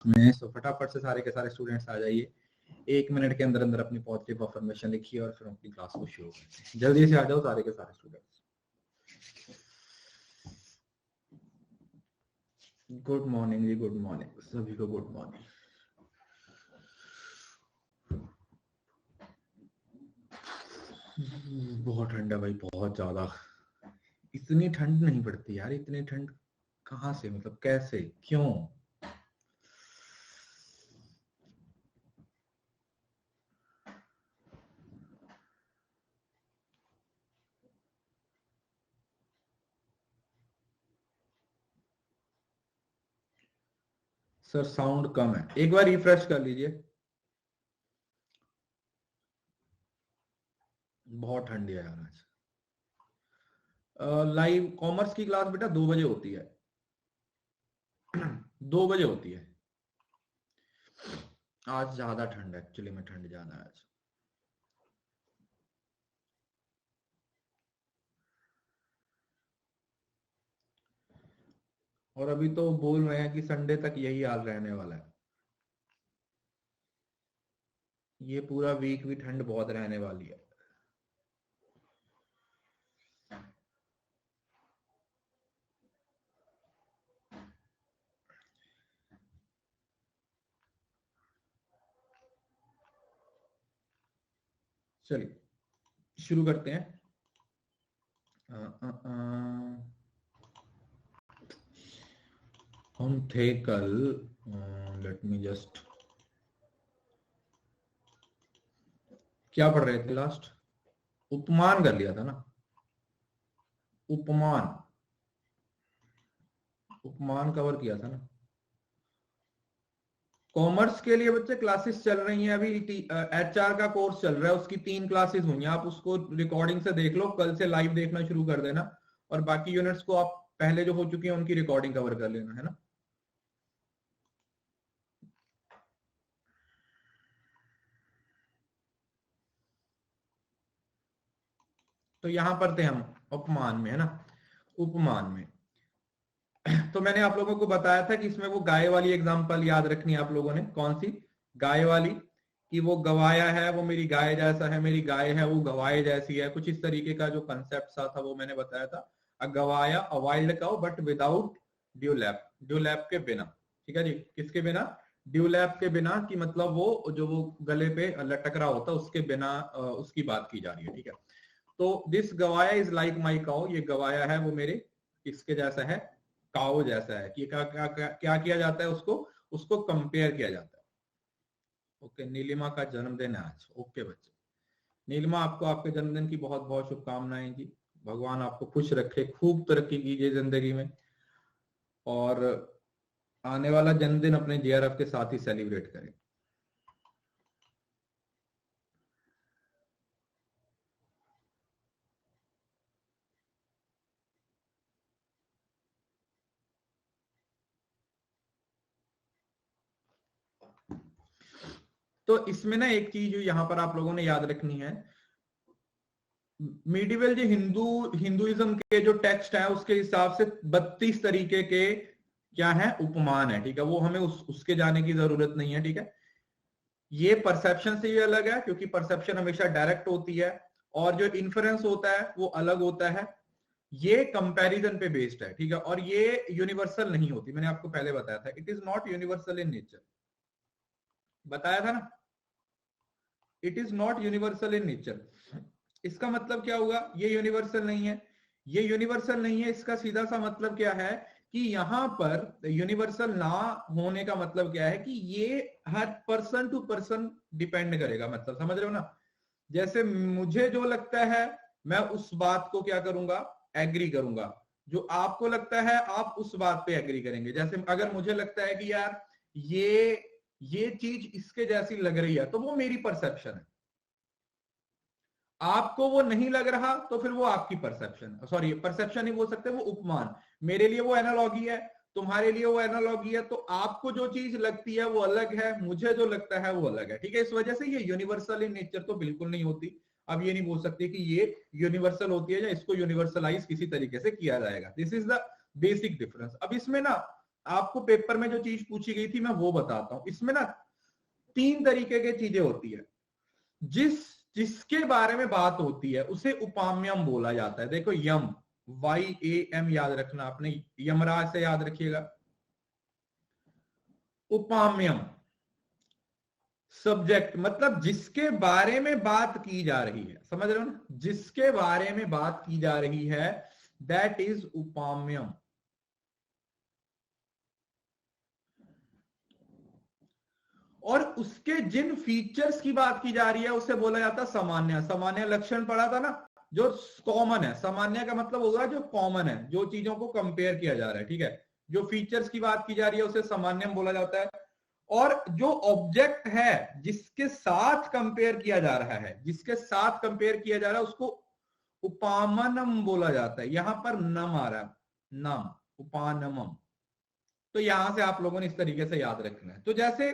में। सो फटाफट से सारे के सारे स्टूडेंट्स आ जाइए, 1 मिनट के अंदर अंदर अपनी पॉजिटिव अफर्मेशन लिखिए और फिर अपनी क्लास को शुरू करते हैं। जल्दी से आ जाओ सारे के सारे स्टूडेंट्स। गुड मॉर्निंग जी, गुड मॉर्निंग सभी को, गुड मॉर्निंग। बहुत ठंड है भाई, बहुत ज्यादा। इतनी ठंड नहीं पड़ती यार, इतनी ठंड कहाँ से, मतलब कैसे, क्यों? सर साउंड कम है, एक बार रिफ्रेश कर लीजिए। बहुत ठंडी है यार आज। लाइव कॉमर्स की क्लास बेटा 2 बजे होती है। 2 बजे होती है। आज ज्यादा ठंड है एक्चुअली में, ठंड ज्यादा है आज। और अभी तो बोल रहे हैं कि संडे तक यही हाल रहने वाला है। ये पूरा वीक भी ठंड बहुत रहने वाली है। चलिए शुरू करते हैं। हम थे कल, लेट मी जस्ट, क्या पढ़ रहे थे लास्ट? उपमान कर लिया था ना, उपमान, उपमान कवर किया था ना। कॉमर्स के लिए बच्चे क्लासेस चल रही हैं अभी, एचआर का कोर्स चल रहा है, उसकी 3 क्लासेस हुई हैं। आप उसको रिकॉर्डिंग से देख लो, कल से लाइव देखना शुरू कर देना, और बाकी यूनिट्स को आप पहले जो हो चुकी हैं उनकी रिकॉर्डिंग कवर कर लेना, है ना। तो यहां पर थे हम उपमान में, है ना। उपमान में तो मैंने आप लोगों को बताया था कि इसमें वो गाय वाली एग्जांपल याद रखनी है आप लोगों ने। कौन सी? गाय वाली, कि वो गवाया है, वो मेरी गाय जैसा है, मेरी गाय है वो गवाए जैसी है, कुछ इस तरीके का जो कंसेप्ट सा था वो मैंने बताया था। अ गवाया, अ वाइल्ड काउ बट विदाउट ड्यूलैप, ड्यूलैप के बिना। ठीक है जी, किसके बिना? ड्यूलैप के बिना, की मतलब वो जो वो गले पे लटक रहा होता है उसके बिना, उसकी बात की जा रही है। ठीक है, तो दिस गवाया इज लाइक माई काउ, ये गवाया है वो मेरे किसके जैसा है? काओ जैसा है। कि क्या क्या क्या, क्या किया जाता है उसको? उसको कंपेयर किया जाता है। ओके, नीलिमा का जन्मदिन है आज। ओके बच्चे, नीलिमा आपको आपके जन्मदिन की बहुत बहुत शुभकामनाएं जी। भगवान आपको खुश रखे, खूब तरक्की कीजिए जिंदगी में, और आने वाला जन्मदिन अपने जेआरएफ के साथ ही सेलिब्रेट करें। तो इसमें ना एक चीज यहाँ पर आप लोगों ने याद रखनी है, मीडिवल जो हिंदुइज्म के जो टेक्स्ट है उसके हिसाब से 32 तरीके के क्या है? उपमान है। ठीक है, वो हमें उसके जाने की जरूरत नहीं है। ठीक है, ये परसेप्शन से भी अलग है, क्योंकि परसेप्शन हमेशा डायरेक्ट होती है, और जो इन्फरेंस होता है वो अलग होता है। ये कंपैरिजन पे बेस्ड है। ठीक है, और ये यूनिवर्सल नहीं होती, मैंने आपको पहले बताया था, it is not universal in nature. बताया था ना, it is not universal in nature. इसका मतलब क्या हुआ? ये यूनिवर्सल नहीं है, ये यूनिवर्सल नहीं है। इसका सीधा सा मतलब क्या है कि यहां पर यूनिवर्सल ना होने का मतलब क्या है कि ये हर पर्सन टू पर्सन डिपेंड करेगा। मतलब समझ रहे हो ना? जैसे मुझे जो लगता है मैं उस बात को क्या करूंगा? एग्री करूंगा। जो आपको लगता है आप उस बात पे एग्री करेंगे। जैसे अगर मुझे लगता है कि यार ये चीज इसके जैसी लग रही है, तो वो मेरी परसेप्शन है। आपको वो नहीं लग रहा तो फिर वो आपकी परसेप्शन, सॉरी परसेप्शन नहीं बोल सकते, वो उपमान। मेरे लिए वो एनालॉगी है, तुम्हारे लिए वो एनालॉगी है। तो आपको जो चीज लगती है वो अलग है, मुझे जो लगता है वो अलग है। ठीक है, इस वजह से ये यूनिवर्सल इन नेचर तो बिल्कुल नहीं होती। अब ये नहीं बोल सकते कि ये यूनिवर्सल होती है या इसको यूनिवर्सलाइज किसी तरीके से किया जाएगा। This is the basic difference. अब इसमें ना आपको पेपर में जो चीज पूछी गई थी मैं वो बताता हूं। इसमें ना 3 तरीके की चीजें होती है। जिसके बारे में बात होती है उसे उपाम्यम बोला जाता है। देखो यम, YAM याद रखना आपने, यमराज से याद रखिएगा। उपाम्यम सब्जेक्ट मतलब जिसके बारे में बात की जा रही है, समझ रहे हो ना, जिसके बारे में बात की जा रही है दैट इज उपाम्यम। और उसके जिन फीचर्स की बात की जा रही है उसे बोला जाता है सामान्य। सामान्य लक्षण पढ़ा था ना, जो कॉमन है। सामान्य का मतलब होगा जो कॉमन है, जो चीजों को कंपेयर किया जा रहा है, ठीक है। जो फीचर्स की बात की जा रही है उसे सामान्यम बोला जाता है। और जो ऑब्जेक्ट है जिसके साथ कंपेयर किया जा रहा है, जिसके साथ कंपेयर किया जा रहा है उसको उपामनम बोला जाता है। यहां पर नम आ रहा है, नम, उपानमम। तो यहां से आप लोगों ने इस तरीके से याद रखना है। तो जैसे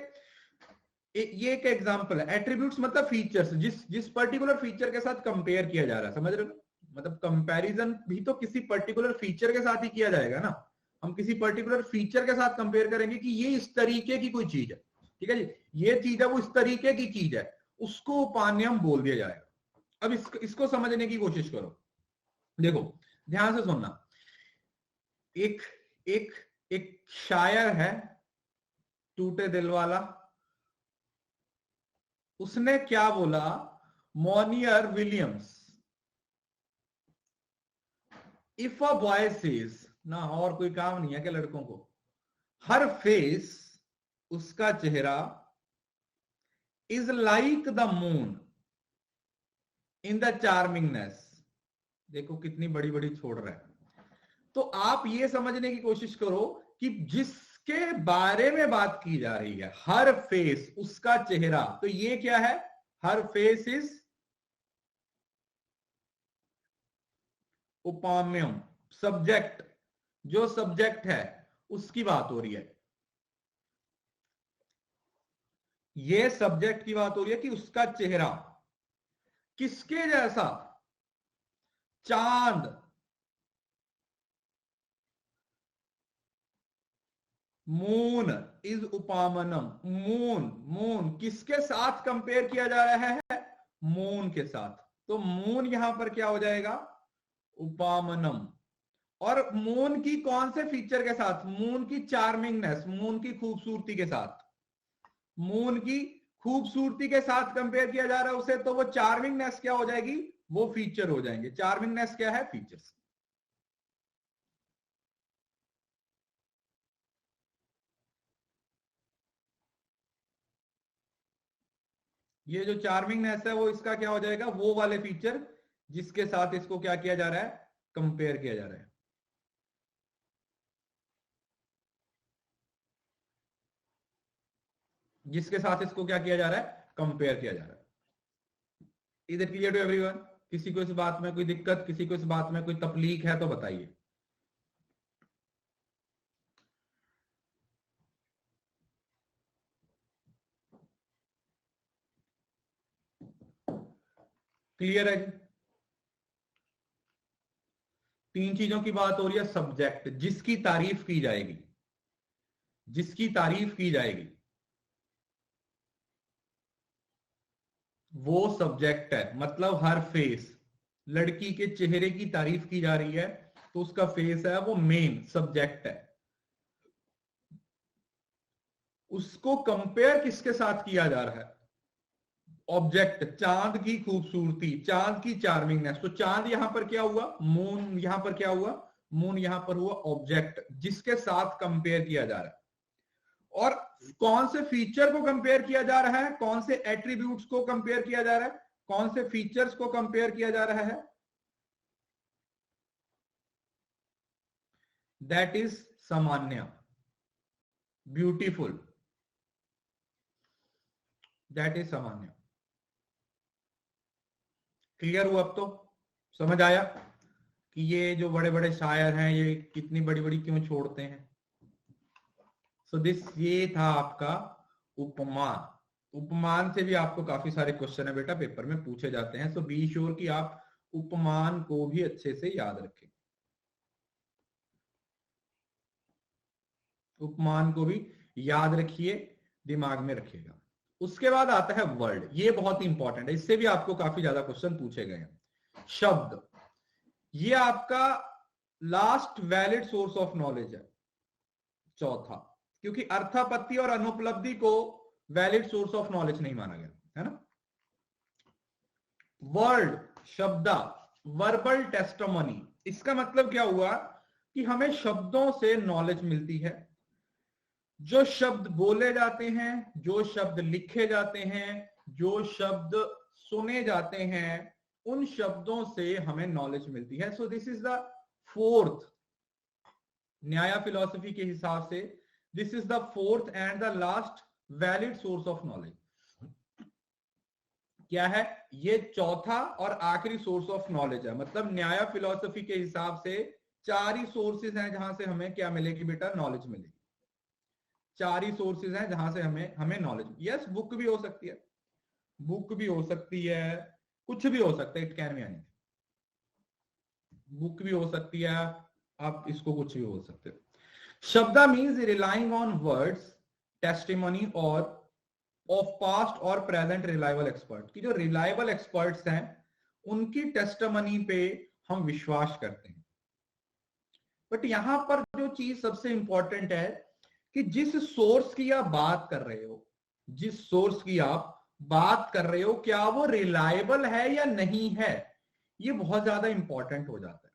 ये एक एग्जांपल है। एट्रीब्यूट्स मतलब फीचर्स, जिस पर्टिकुलर फीचर के साथ कंपेयर किया जा रहा है, समझ रहे हो। मतलब कंपैरिजन भी तो किसी पर्टिकुलर फीचर के साथ ही किया जाएगा ना। हम किसी पर्टिकुलर फीचर के साथ कंपेयर करेंगे कि ये इस तरीके की कोई चीज है, ठीक है जी, ये चीज है वो इस तरीके की चीज है, उसको उपान्यम बोल दिया जाएगा। अब इसको समझने की कोशिश करो। देखो ध्यान से सुनना। एक एक एक शायर है, टूटे दिल वाला। उसने क्या बोला, Monier Williams, if a boy says ना, और कोई काम नहीं है क्या लड़कों को, हर फेस, उसका चेहरा, is like the moon in the charmingness. देखो कितनी बड़ी बड़ी छोड़ रहा है। तो आप ये समझने की कोशिश करो कि जिसके बारे में बात की जा रही है, हर फेस, उसका चेहरा, तो ये क्या है, हर फेस इज उपाम्यम। सब्जेक्ट, जो सब्जेक्ट है उसकी बात हो रही है। ये सब्जेक्ट की बात हो रही है कि उसका चेहरा किसके जैसा, चांद। मून इज उपामनम। मून, मून किसके साथ कंपेयर किया जा रहा है, मून के साथ। तो मून यहां पर क्या हो जाएगा, उपामनम। और मून की कौन से फीचर के साथ, मून की चार्मिंगनेस, मून की खूबसूरती के साथ। मून की खूबसूरती के साथ कंपेयर किया जा रहा है उसे, तो वो चार्मिंगनेस क्या हो जाएगी, वो फीचर हो जाएंगे। चार्मिंगनेस क्या है, फीचर्स। ये जो चार्मिंगनेस है वो इसका क्या हो जाएगा, वो वाले फीचर जिसके साथ इसको क्या किया जा रहा है, कंपेयर किया जा रहा है। जिसके साथ इसको क्या किया जा रहा है, कंपेयर किया जा रहा है। इधर क्लियर टू एवरीवन। किसी को इस बात में कोई दिक्कत, किसी को इस बात में कोई तकलीफ है तो बताइए। क्लियर है जी। 3 चीजों की बात हो रही है। सब्जेक्ट, जिसकी तारीफ की जाएगी, जिसकी तारीफ की जाएगी वो सब्जेक्ट है। मतलब हर फेस, लड़की के चेहरे की तारीफ की जा रही है तो उसका फेस है वो मेन सब्जेक्ट है। उसको कंपेयर किसके साथ किया जा रहा है, ऑब्जेक्ट, चांद की खूबसूरती, चांद की चार्मिंगनेस। तो चांद यहां पर क्या हुआ, मून यहां पर क्या हुआ, मून यहां पर हुआ ऑब्जेक्ट जिसके साथ कंपेयर किया जा रहा है। और कौन से फीचर को कंपेयर किया जा रहा है, कौन से एट्रीब्यूट्स को कंपेयर किया जा रहा है, कौन से फीचर्स को कंपेयर किया जा रहा है, दैट इज सामान्य, ब्यूटीफुल, दैट इज सामान्य। क्लियर हुआ अब तो, समझ आया कि ये जो बड़े बड़े शायर हैं ये कितनी बड़ी बड़ी क्यों छोड़ते हैं। सो दिस, ये था आपका उपमान। उपमान से भी आपको काफी सारे क्वेश्चन है बेटा पेपर में पूछे जाते हैं। सो बी श्योर कि आप उपमान को भी अच्छे से याद रखें। उपमान को भी याद रखिए, दिमाग में रखिएगा। उसके बाद आता है वर्ड, ये बहुत ही इंपॉर्टेंट है, इससे भी आपको काफी ज्यादा क्वेश्चन पूछे गए हैं। शब्द, ये आपका last valid source of knowledge है, चौथा, क्योंकि अर्थापत्ति और अनुपलब्धि को वैलिड सोर्स ऑफ नॉलेज नहीं माना गया है ना। वर्ड, शब्दा, वर्बल टेस्टिमनी, इसका मतलब क्या हुआ कि हमें शब्दों से नॉलेज मिलती है। जो शब्द बोले जाते हैं, जो शब्द लिखे जाते हैं, जो शब्द सुने जाते हैं, उन शब्दों से हमें नॉलेज मिलती है। So this is the fourth, न्याय फिलॉसफी के हिसाब से this is the fourth and the last valid source of knowledge. क्या है ये? चौथा और आखिरी सोर्स ऑफ नॉलेज है। मतलब न्याय फिलॉसफी के हिसाब से 4 ही सोर्सेज हैं जहां से हमें क्या मिलेगी बेटा? नॉलेज मिलेगी। 4 ही सोर्सेज हैं जहां से हमें नॉलेज। यस, बुक भी हो सकती है, बुक भी हो सकती है, कुछ भी हो सकता है, it can be anything. Book भी हो सकती है, आप इसको कुछ भी हो सकते हो। शब्दा means relying on words, testimony और ऑफ पास्ट और प्रेजेंट रिलायबल एक्सपर्ट, की जो रिलायबल एक्सपर्ट्स हैं उनकी टेस्टिमनी पे हम विश्वास करते हैं। बट यहां पर जो चीज सबसे इंपॉर्टेंट है कि जिस सोर्स की आप बात कर रहे हो, जिस सोर्स की आप बात कर रहे हो, क्या वो रिलायबल है या नहीं है, ये बहुत ज्यादा इंपॉर्टेंट हो जाता है।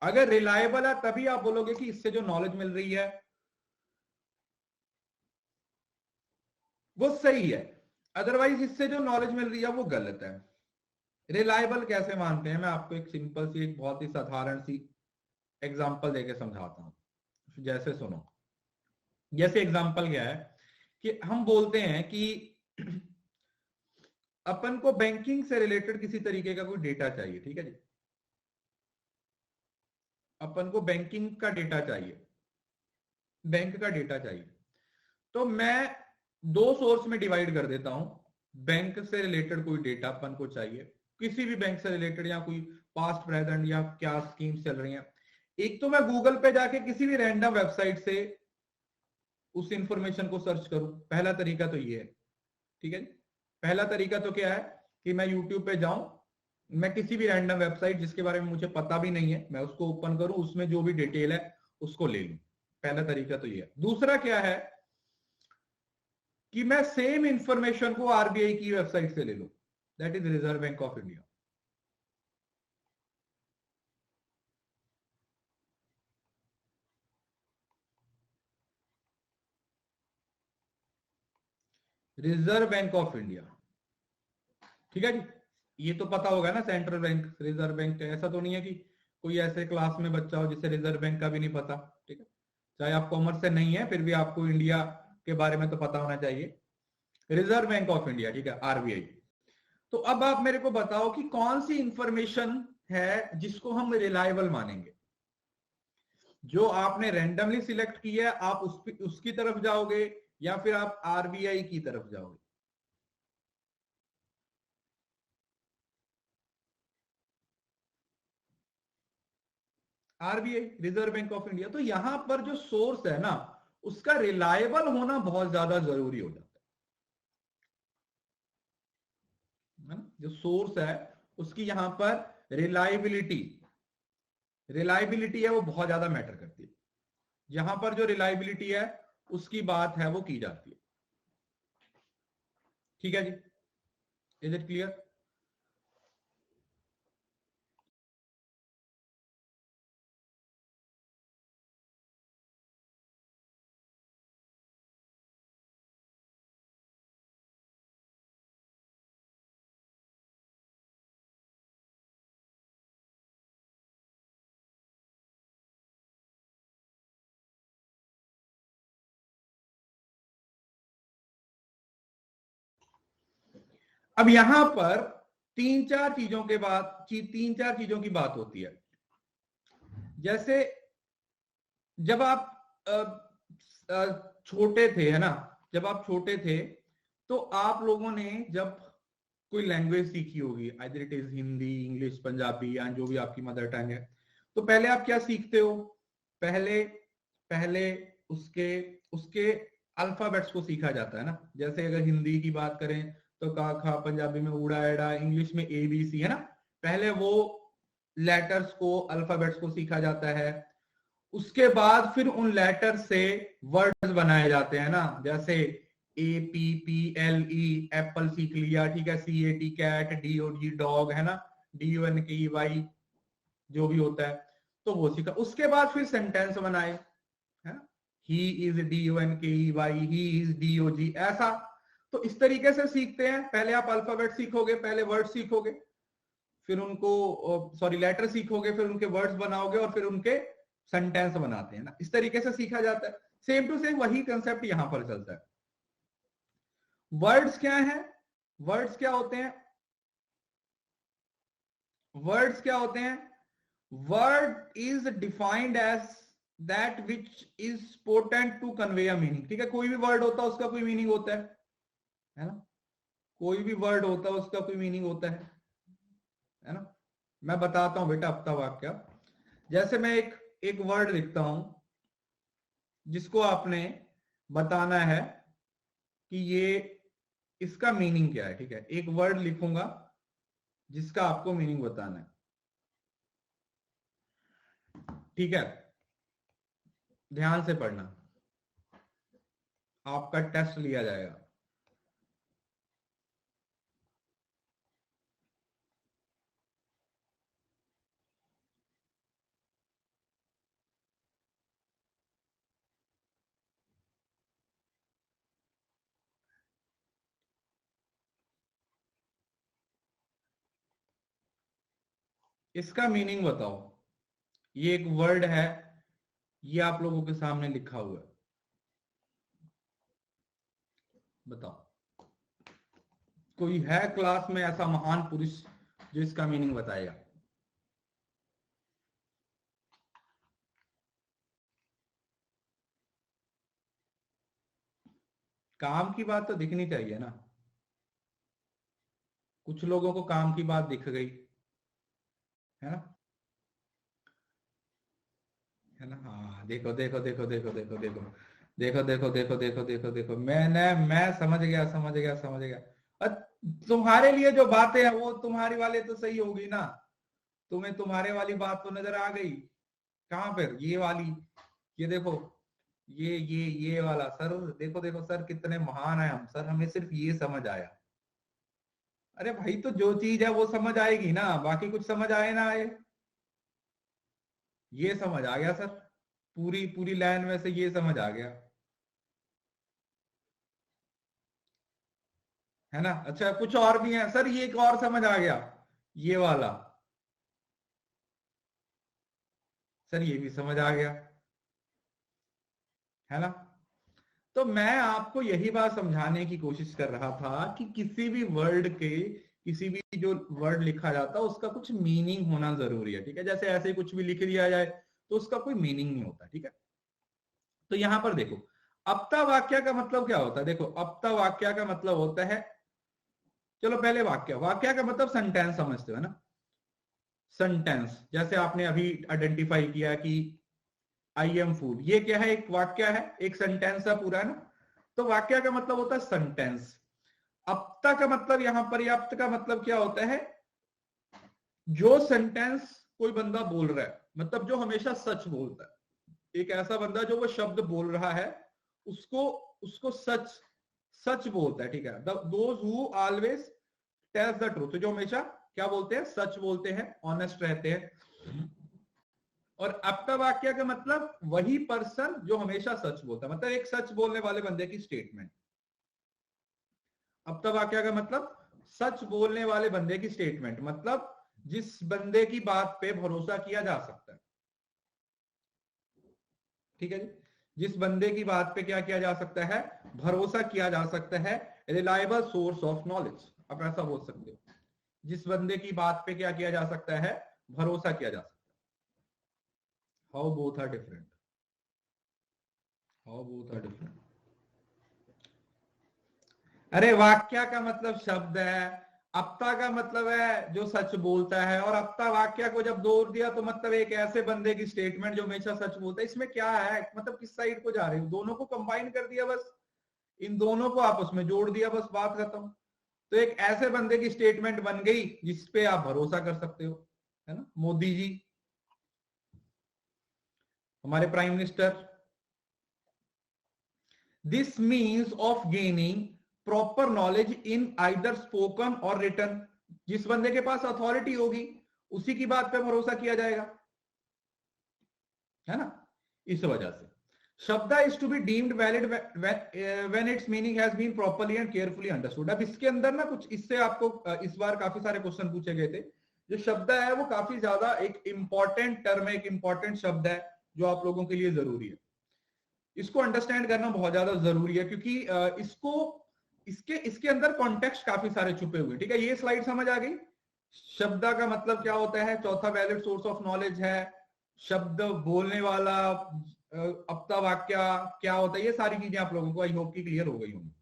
अगर रिलायबल है तभी आप बोलोगे कि इससे जो नॉलेज मिल रही है वो सही है, अदरवाइज इससे जो नॉलेज मिल रही है वो गलत है। रिलायबल कैसे मानते हैं? मैं आपको एक सिंपल सी, एक बहुत ही साधारण सी एग्जांपल देके समझाता हूं। जैसे सुनो, जैसे एग्जांपल क्या है कि हम बोलते हैं कि अपन को बैंकिंग से रिलेटेड किसी तरीके का कोई डेटा चाहिए, ठीक है जी, अपन को बैंकिंग का डेटा चाहिए, बैंक का डेटा चाहिए। तो मैं 2 सोर्स में डिवाइड कर देता हूं। बैंक से रिलेटेड कोई डेटा अपन को चाहिए, किसी भी बैंक से रिलेटेड, या कोई पास्ट प्रेजेंट या क्या स्कीम्स चल रही हैं। एक तो मैं गूगल पे जाके किसी भी रैंडम वेबसाइट से उस इंफॉर्मेशन को सर्च करूं, पहला तरीका तो ये है, ठीक है जी। पहला तरीका तो क्या है कि मैं यूट्यूब पे जाऊं, मैं किसी भी रैंडम वेबसाइट जिसके बारे में मुझे पता भी नहीं है, मैं उसको ओपन करूं, उसमें जो भी डिटेल है उसको ले लूं। पहला तरीका तो ये है। दूसरा क्या है कि मैं सेम इंफॉर्मेशन को आरबीआई की वेबसाइट से ले लूं, that is reserve bank of India. Reserve bank of India, ठीक है जी। ये तो पता होगा ना, सेंट्रल बैंक, रिजर्व बैंक। ऐसा तो नहीं है कि कोई ऐसे क्लास में बच्चा हो जिसे रिजर्व बैंक का भी नहीं पता, ठीक है। चाहे आप कॉमर्स से नहीं है फिर भी आपको इंडिया के बारे में तो पता होना चाहिए। रिजर्व बैंक ऑफ इंडिया, ठीक है, आरबीआई। तो अब आप मेरे को बताओ कि कौन सी इंफॉर्मेशन है जिसको हम रिलायबल मानेंगे। जो आपने रैंडमली सिलेक्ट की है, आप उसकी तरफ जाओगे या फिर आप आरबीआई की तरफ जाओगे? RBI, reserve bank of India. तो यहां पर जो सोर्स है ना, उसका रिलायबल होना बहुत ज्यादा जरूरी हो जाता है ना। जो सोर्स है उसकी यहां पर रिलायबिलिटी, रिलायबिलिटी है वो बहुत ज्यादा मैटर करती है। यहां पर जो रिलायबिलिटी है उसकी बात है वो की जाती है, ठीक है जी। Is it clear? अब यहां पर 3-4 चीजों के बाद 3-4 चीजों की बात होती है। जैसे जब आप छोटे थे, है ना, जब आप छोटे थे तो आप लोगों ने जब कोई लैंग्वेज सीखी होगी, either it is Hindi, English, Punjabi, या जो भी आपकी मदर टंग है, तो पहले आप क्या सीखते हो? पहले पहले उसके उसके अल्फाबेट्स को सीखा जाता है ना। जैसे अगर हिंदी की बात करें तो का खा, पंजाबी में ऊड़ा एड़ा, इंग्लिश में ABC है ना। पहले वो लेटर्स को, अल्फाबेट्स को सीखा जाता है, उसके बाद फिर उन लेटर से वर्ड्स बनाए जाते हैं ना। जैसे APPLE एप्पल सीख लिया, ठीक है, CAT कैट, DOG डॉग है ना, DUNKEY जो भी होता है तो वो सीखा। उसके बाद फिर सेंटेंस बनाए, है ना, he is DUNKEY, he is DOG, ऐसा। तो इस तरीके से सीखते हैं। पहले आप अल्फाबेट सीखोगे, पहले वर्ड सीखोगे, फिर उनको सॉरी लेटर सीखोगे, फिर उनके वर्ड्स बनाओगे और फिर उनके सेंटेंस बनाते हैं ना। इस तरीके से सीखा जाता है। सेम टू सेम वही कंसेप्ट यहां पर चलता है। वर्ड्स क्या है, वर्ड्स क्या होते हैं, वर्ड्स क्या होते हैं? Word is defined as that which is potent to convey a meaning. ठीक है, कोई भी वर्ड होता है उसका कोई मीनिंग होता है ना। कोई भी वर्ड होता है उसका कोई मीनिंग होता है ना। मैं बताता हूं बेटा अपना वाक्य। जैसे मैं एक वर्ड लिखता हूं जिसको आपने बताना है कि ये इसका मीनिंग क्या है। ठीक है, एक वर्ड लिखूंगा जिसका आपको मीनिंग बताना है। ठीक है, ध्यान से पढ़ना, आपका टेस्ट लिया जाएगा। इसका मीनिंग बताओ। ये एक वर्ड है, ये आप लोगों के सामने लिखा हुआ है, बताओ। कोई है क्लास में ऐसा महान पुरुष जो इसका मीनिंग बताएगा? काम की बात तो दिखनी चाहिए ना। कुछ लोगों को काम की बात दिख गई, है ना, है ना। हाँ, देखो देखो देखो देखो देखो देखो देखो देखो देखो देखो देखो देखो, मैं समझ गया समझ गया समझ गया। और तुम्हारे लिए जो बातें हैं वो तुम्हारी वाले तो सही होगी ना। तुम्हें तुम्हारे वाली बात तो नजर आ गई। कहां पर ये वाली? ये देखो, ये वाला सर, देखो देखो सर कितने महान है हम सर, हमें सिर्फ ये समझ आया। अरे भाई, तो जो चीज है वो समझ आएगी ना, बाकी कुछ समझ आए ना आए। ये समझ आ गया सर, पूरी पूरी लाइन में से ये समझ आ गया, है ना। अच्छा, कुछ और भी है सर, ये एक और समझ आ गया, ये वाला। सर ये भी समझ आ गया, है ना। तो मैं आपको यही बात समझाने की कोशिश कर रहा था कि किसी भी वर्ड के, किसी भी जो वर्ड लिखा जाता है उसका कुछ मीनिंग होना जरूरी है। ठीक है, जैसे ऐसे कुछ भी लिख दिया जाए तो उसका कोई मीनिंग नहीं होता। ठीक है, तो यहां पर देखो, अपता वाक्य का मतलब क्या होता है। देखो, अपता वाक्य का मतलब होता है, चलो पहले वाक्य, वाक्य का मतलब सेंटेंस समझते हो ना। सेंटेंस, जैसे आपने अभी आइडेंटिफाई किया कि आई एम फूड, ये क्या है? एक वाक्य है, एक सेंटेंस है पूरा, है ना। तो वाक्य का मतलब होता है सेंटेंस। अपता का मतलब, यहां पर्याप्त का मतलब क्या होता है? जो सेंटेंस कोई बंदा बोल रहा है, मतलब जो हमेशा सच बोलता है। एक ऐसा बंदा जो वो शब्द बोल रहा है, उसको उसको सच सच बोलता है। ठीक है, those who always tells the truth, जो हमेशा क्या बोलते हैं? सच बोलते हैं, ऑनेस्ट रहते हैं। और अपता वाक्य का मतलब वही पर्सन जो हमेशा सच बोलता है, मतलब एक सच बोलने वाले बंदे की स्टेटमेंट। अपता वाक्य का मतलब सच बोलने वाले बंदे की स्टेटमेंट, मतलब जिस बंदे की बात पे भरोसा किया जा सकता है। ठीक है जी, जिस बंदे की बात पे क्या किया जा सकता है? भरोसा किया जा सकता है, रिलायबल सोर्स ऑफ नॉलेज, आप ऐसा बोल सकते हो। जिस बंदे की बात पे क्या किया जा सकता है? भरोसा किया जा सकता है। How both are different, how both are different. अरे वाक्य का मतलब शब्द है, अपता का मतलब है जो सच बोलता है, और अपता वाक्य को जब जोड़ दिया तो मतलब एक ऐसे बंदे की स्टेटमेंट जो हमेशा सच बोलता है। इसमें क्या है, मतलब किस साइड को जा रहे हो, दोनों को कंबाइन कर दिया बस, इन दोनों को आपस में जोड़ दिया, बस बात खत्म। तो एक ऐसे बंदे की स्टेटमेंट बन गई जिसपे आप भरोसा कर सकते हो, है ना। मोदी जी, हमारे prime minister. This means of gaining proper knowledge in either spoken और रिटन। जिस बंदे के पास अथॉरिटी होगी उसी की बात पे भरोसा किया जाएगा, है ना। इस वजह से शब्द is to be deemed valid when its meaning has been properly and carefully understood. अब इसके अंदर ना कुछ इससे आपको इस बार काफी सारे क्वेश्चन पूछे गए थे। जो शब्द है वो काफी ज्यादा एक इंपॉर्टेंट टर्म है, एक इंपॉर्टेंट शब्द है जो आप लोगों के लिए जरूरी है। इसको अंडरस्टैंड करना बहुत ज्यादा जरूरी है, क्योंकि इसको इसके इसके अंदर कॉन्टेक्स्ट काफी सारे छुपे हुए। ठीक है, ये स्लाइड समझ आ गई। शब्द का मतलब क्या होता है, चौथा वैलिड सोर्स ऑफ नॉलेज है, शब्द बोलने वाला, अपता वाक्य क्या होता है, ये सारी चीजें आप लोगों को आई होप की क्लियर हो गई होंगी।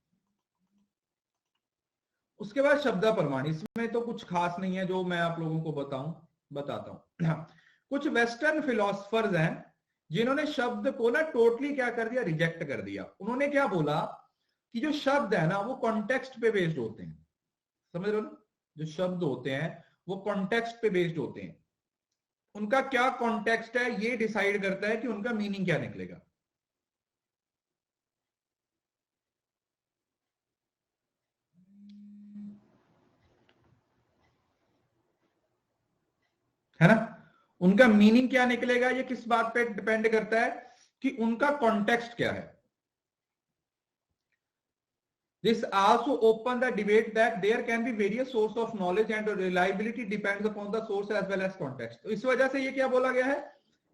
उसके बाद शब्द प्रमाण, इसमें तो कुछ खास नहीं है जो मैं आप लोगों को बताता हूं। कुछ वेस्टर्न फिलोसफर्स हैं जिन्होंने शब्द को ना टोटली क्या कर दिया, रिजेक्ट कर दिया। उन्होंने क्या बोला कि जो शब्द है ना वो कॉन्टेक्स्ट पे बेस्ड होते हैं। समझ रहे हो ना, जो शब्द होते हैं वो कॉन्टेक्स्ट पे बेस्ड होते हैं। उनका क्या कॉन्टेक्स्ट है ये डिसाइड करता है कि उनका मीनिंग क्या निकलेगा। है ना, उनका मीनिंग क्या निकलेगा ये किस बात पे डिपेंड करता है कि उनका कॉन्टेक्स्ट क्या है। This also open the debate that there can be various source of knowledge and reliability depends upon the source as well as context। तो इस वजह से ये क्या बोला गया है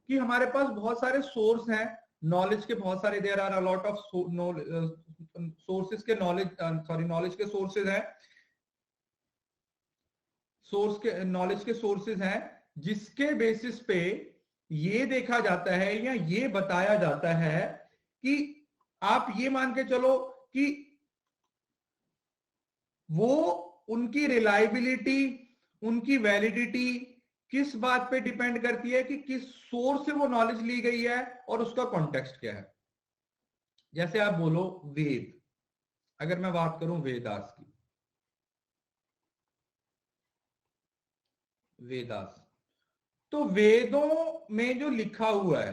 कि हमारे पास बहुत सारे सोर्स हैं नॉलेज के, बहुत सारे, there are a lot of sources के नॉलेज के सोर्सेज हैं, नॉलेज के सोर्सेज हैं जिसके बेसिस पे ये देखा जाता है या ये बताया जाता है कि आप ये मान के चलो कि वो उनकी रिलायबिलिटी, उनकी वैलिडिटी किस बात पे डिपेंड करती है कि किस सोर्स से वो नॉलेज ली गई है और उसका कॉन्टेक्स्ट क्या है। जैसे आप बोलो वेद, अगर मैं बात करूं वेदास की, वेदास, तो वेदों में जो लिखा हुआ है,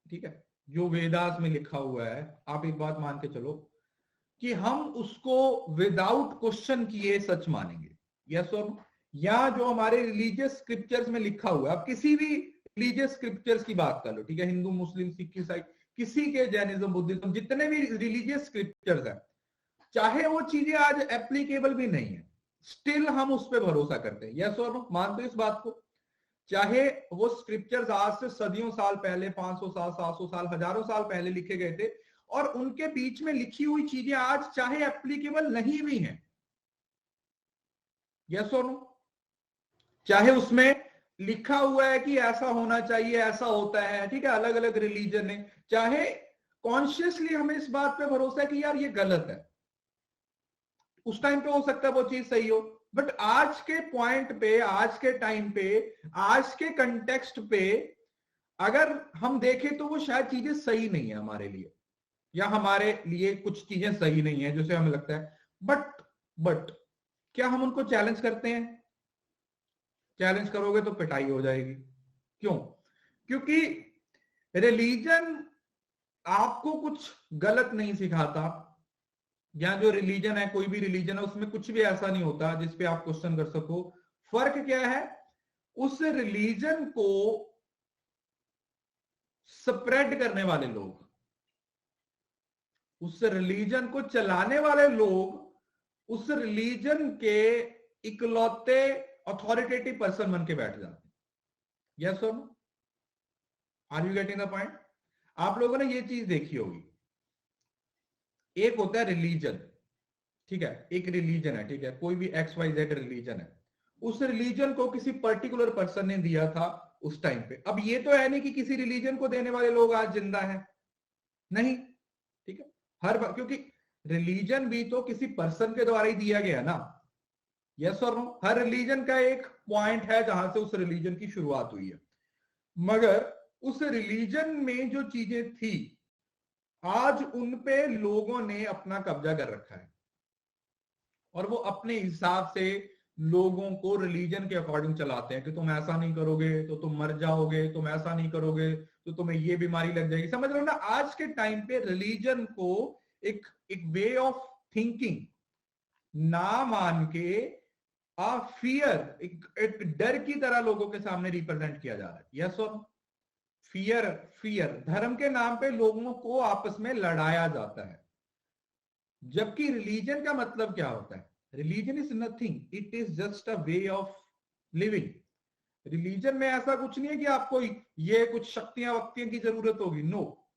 ठीक है, जो वेदास में लिखा हुआ है, आप एक बात मान के चलो कि हम उसको विदाउट क्वेश्चन किए सच मानेंगे, यस और नो। या जो हमारे रिलीजियस स्क्रिप्चर्स में लिखा हुआ है, आप किसी भी रिलीजियस स्क्रिप्चर्स की बात कर लो, ठीक है, हिंदू, मुस्लिम, सिख, ईसाई, किसी के, जैनिज्म, बुद्धिज्म, जितने भी रिलीजियस स्क्रिप्चर्स हैं, चाहे वो चीजें आज एप्लीकेबल भी नहीं है, स्टिल हम उस पर भरोसा करते हैं, यस और नो। मानते हो इस बात को? चाहे वो स्क्रिप्चर्स आज से सदियों साल पहले, 500 साल, 700 साल, हजारों साल पहले लिखे गए थे, और उनके बीच में लिखी हुई चीजें आज चाहे एप्लीकेबल नहीं भी हैं, यस और नो। चाहे उसमें लिखा हुआ है कि ऐसा होना चाहिए, ऐसा होता है, ठीक है, अलग अलग रिलीजन ने, चाहे कॉन्शियसली हमें इस बात पे भरोसा है कि यार ये गलत है, उस टाइम पे हो सकता है वो चीज सही हो, बट आज के पॉइंट पे, आज के टाइम पे, आज के कंटेक्स्ट पे अगर हम देखें तो वो शायद चीजें सही नहीं है हमारे लिए, या हमारे लिए कुछ चीजें सही नहीं है जैसे हमें लगता है, बट क्या हम उनको चैलेंज करते हैं? चैलेंज करोगे तो पिटाई हो जाएगी। क्यों? क्योंकि रिलीजन आपको कुछ गलत नहीं सिखाता, या जो रिलीजन है, कोई भी रिलीजन है, उसमें कुछ भी ऐसा नहीं होता जिसपे आप क्वेश्चन कर सको। फर्क क्या है, उस रिलीजन को स्प्रेड करने वाले लोग, उस रिलीजन को चलाने वाले लोग उस रिलीजन के इकलौते अथॉरिटेटिव पर्सन बन के बैठ जाते हैं, यस और no. Are you getting the point? आप लोगों ने ये चीज देखी होगी, एक होता है रिलीजन, ठीक है, एक रिलीजन है, ठीक है, कोई भी XYZ रिलीजन है, उस रिलीजन को किसी पर्टिकुलर पर्सन ने दिया था उस टाइम पे। अब ये तो है नहीं कि किसी रिलीजन को देने वाले लोग आज जिंदा हैं, नहीं, ठीक है, हर बार, क्योंकि रिलीजन भी तो किसी पर्सन के द्वारा ही दिया गया ना, यस और नो? हर रिलीजन का एक पॉइंट है जहां से उस रिलीजन की शुरुआत हुई है, मगर उस रिलीजन में जो चीजें थी आज उन पे लोगों ने अपना कब्जा कर रखा है और वो अपने हिसाब से लोगों को रिलीजन के अकॉर्डिंग चलाते हैं कि तुम ऐसा नहीं करोगे तो तुम मर जाओगे, तुम ऐसा नहीं करोगे तो तुम्हें ये बीमारी लग जाएगी। समझ रहे हो ना? आज के टाइम पे रिलीजन को एक एक वे ऑफ थिंकिंग ना मान के फियर, एक डर की तरह लोगों के सामने रिप्रेजेंट किया जा रहा है। यस और फियर, फियर धर्म के नाम पे लोगों को आपस में लड़ाया जाता है, जबकि रिलीजन का मतलब क्या होता है? Religion is nothing, it is just a way of living. Religion में ऐसा कुछ नहीं है कि आपको ये कुछ शक्तियां वक्तियों की जरूरत होगी, नो।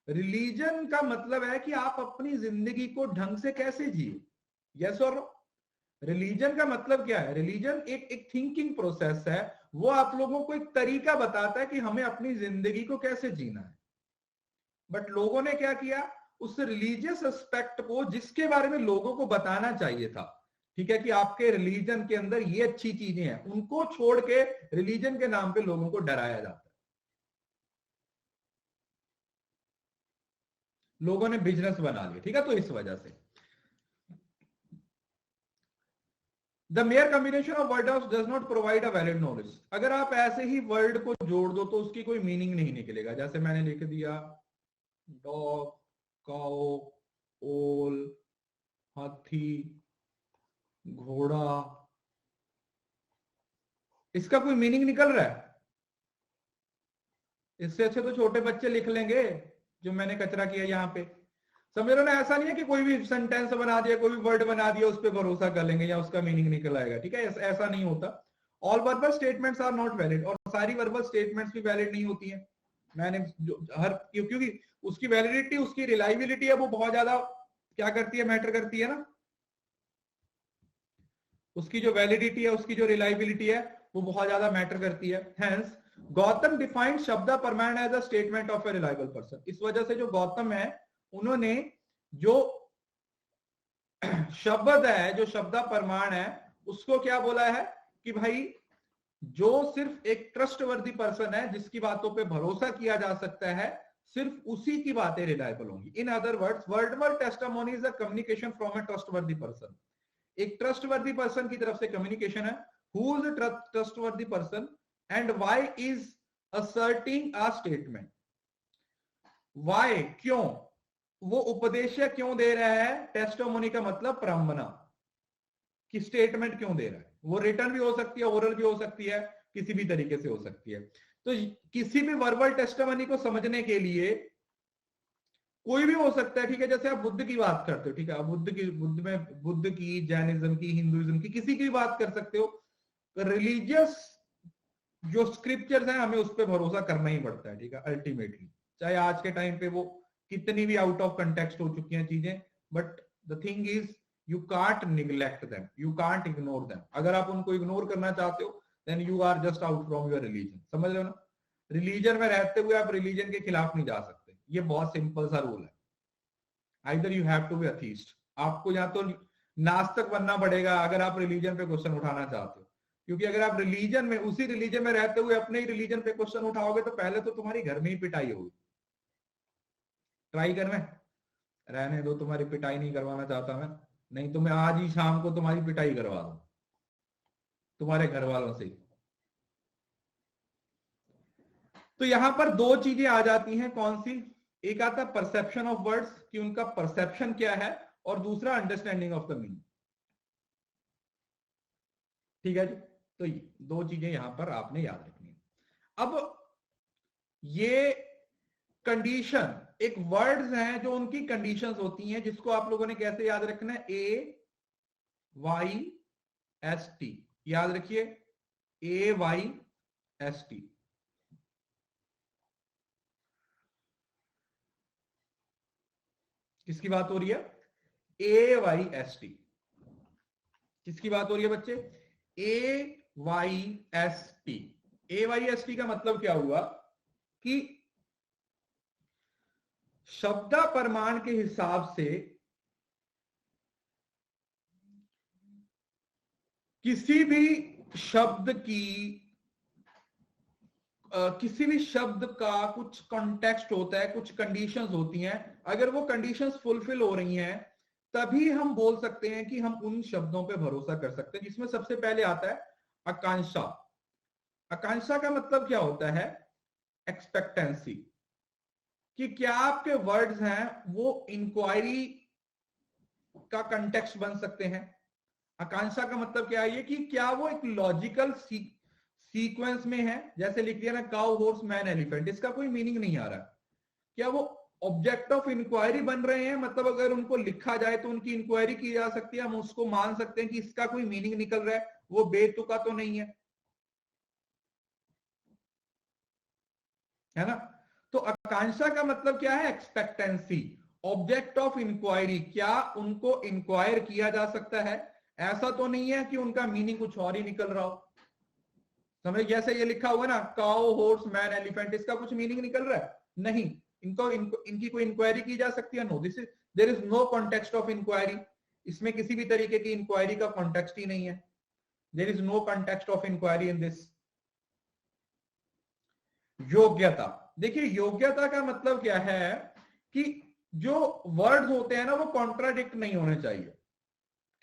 रिलीजन का मतलब है कि आप अपनी जिंदगी को ढंग से कैसे जिए। यस और नो? रिलीजन का मतलब क्या है? रिलीजन एक थिंकिंग प्रोसेस है, वो आप लोगों को एक तरीका बताता है कि हमें अपनी जिंदगी को कैसे जीना है। बट लोगों ने क्या किया, उस रिलीजियस एस्पेक्ट को जिसके बारे में लोगों को बताना चाहिए था, ठीक है, कि आपके रिलीजन के अंदर ये अच्छी चीजें हैं, उनको छोड़ के रिलीजन के नाम पे लोगों को डराया जाता है। लोगों ने बिजनेस बना लिया, ठीक है, तो इस वजह से the mayor combination of word does not provide a valid knowledge. अगर आप ऐसे ही वर्ड को जोड़ दो तो उसकी कोई मीनिंग नहीं निकलेगा। जैसे मैंने लिख दिया डॉग, काओ, ओल, हाथी, घोड़ा, इसका कोई मीनिंग निकल रहा है? इससे अच्छे तो छोटे बच्चे लिख लेंगे जो मैंने कचरा किया यहाँ पे। समझ रहे हो ना? ऐसा नहीं है कि कोई भी सेंटेंस बना दिया, कोई भी वर्ड बना दिया, उस पर भरोसा कर लेंगे या उसका मीनिंग निकल आएगा, ठीक है, ऐसा नहीं होता। All verbal statements are not valid, और सारी वर्बल स्टेटमेंट्स भी वैलिड नहीं होती है। मैंने हर क्योंकि उसकी वैलिडिटी, उसकी रिलायबिलिटी है, वो बहुत ज्यादा क्या करती है, मैटर करती है ना। उसकी जो वैलिडिटी है, उसकी जो रिलायबिलिटी है, वो बहुत ज्यादा मैटर करती है। हेंस गौतम डिफाइंड शब्द परमाण as a statement of a reliable person. इस वजह से जो गौतम है, उन्होंने जो शब्द है, जो शब्द प्रमाण है, उसको क्या बोला है कि भाई जो सिर्फ एक ट्रस्टवर्दी पर्सन है, जिसकी बातों पे भरोसा किया जा सकता है, सिर्फ उसी की बातें रिलायबल होंगी। In other words, verbal testimony is a communication from a trustworthy person. एक ट्रस्टवर्दी पर्सन की तरफ से कम्युनिकेशन है। Who is a trustworthy person and why is asserting a statement. Why, क्यों, वो उपदेश क्यों दे रहा है? टेस्टिमोनी का मतलब प्रमाणना, कि स्टेटमेंट क्यों दे रहा है। वो रिटर्न भी हो सकती है, ओरल भी हो सकती है, किसी भी तरीके से हो सकती है। तो किसी भी वर्बल टेस्टिमोनी को समझने के लिए कोई भी हो सकता है, ठीक है। जैसे आप बुद्ध की बात करते हो, ठीक है, आप बुद्ध की, जैनिज्म की, हिंदुइज्म की, किसी की भी बात कर सकते हो। रिलीजियस जो स्क्रिप्चर्स हैं, हमें उस पर भरोसा करना ही पड़ता है, ठीक है, अल्टीमेटली। चाहे आज के टाइम पे वो कितनी भी आउट ऑफ कंटेक्स्ट हो चुकी हैं चीजें, but the thing is you can't neglect them, you can't ignore them. अगर आप उनको इग्नोर करना चाहते हो, then you are just out from your religion. समझ रहे हो ना? रिलीजन में रहते हुए आप रिलीजन के खिलाफ नहीं जा सकते। ये बहुत सिंपल सा रूल है। Either you have to be atheist, आपको या तो नास्तिक बनना पड़ेगा अगर आप रिलीजन पे क्वेश्चन उठाना चाहते हो। क्योंकि अगर आप रिलीजन में, उसी रिलीजन में रहते हुए अपने ही रिलीजन पे क्वेश्चन उठाओगे तो पहले तो तुम्हारी घर में ही पिटाई होगी। ट्राई कर में रहने दो, तुम्हारी पिटाई नहीं करवाना चाहता मैं, नहीं तो मैं आज ही शाम को तुम्हारी पिटाई करवा दूं तुम्हारे घर वालों से। तो यहां पर दो चीजें आ जाती हैं, कौन सी? एक आता है परसेप्शन ऑफ वर्ड्स, कि उनका परसेप्शन क्या है, और दूसरा अंडरस्टैंडिंग ऑफ द मीनिंग। ठीक है जी? तो ये दो चीजें यहां पर आपने याद रखनी है। अब ये कंडीशन, एक वर्ड्स हैं जो उनकी कंडीशंस होती हैं, जिसको आप लोगों ने कैसे याद रखना है? AYST, याद रखिए, AYST। किसकी बात हो रही है? AYST। किसकी बात हो रही है बच्चे? AYST। AYST का मतलब क्या हुआ कि शब्द प्रमाण के हिसाब से किसी भी शब्द की किसी भी शब्द का कुछ कॉन्टेक्स्ट होता है, कुछ कंडीशंस होती हैं, अगर वो कंडीशंस फुलफिल हो रही हैं तभी हम बोल सकते हैं कि हम उन शब्दों पे भरोसा कर सकते हैं, जिसमें सबसे पहले आता है आकांक्षा। आकांक्षा का मतलब क्या होता है? एक्सपेक्टेंसी, कि क्या आपके वर्ड्स हैं वो इंक्वायरी का कंटेक्स्ट बन सकते हैं। आकांक्षा का मतलब क्या है? कि क्या वो एक लॉजिकल सीक्वेंस में है। जैसे लिख दिया ना काउ हॉर्स मैन एलिफेंट, इसका कोई मीनिंग नहीं आ रहा। क्या वो ऑब्जेक्ट ऑफ इंक्वायरी बन रहे हैं? मतलब अगर उनको लिखा जाए तो उनकी इंक्वायरी की जा सकती है, हम उसको मान सकते हैं कि इसका कोई मीनिंग निकल रहा है, वो बेतुका तो नहीं है ना। तो आकांक्षा का मतलब क्या है? एक्सपेक्टेंसी। ऑब्जेक्ट ऑफ इंक्वायरी, क्या उनको इंक्वायर किया जा सकता है, ऐसा तो नहीं है कि उनका मीनिंग कुछ और ही निकल रहा हो। समझ? जैसे ये लिखा हुआ ना काउ हॉर्स मैन एलिफेंट, इसका कुछ मीनिंग निकल रहा है? नहीं। इनको इनकी कोई इंक्वायरी की जा सकती है? No, this is there is no context of inquiry. इसमें किसी भी तरीके की इंक्वायरी का कॉन्टेक्स्ट ही नहीं है। There is no context of inquiry in this. योग्यता, देखिए योग्यता का मतलब क्या है कि जो वर्ड्स होते हैं ना वो कॉन्ट्राडिक्ट नहीं होने चाहिए।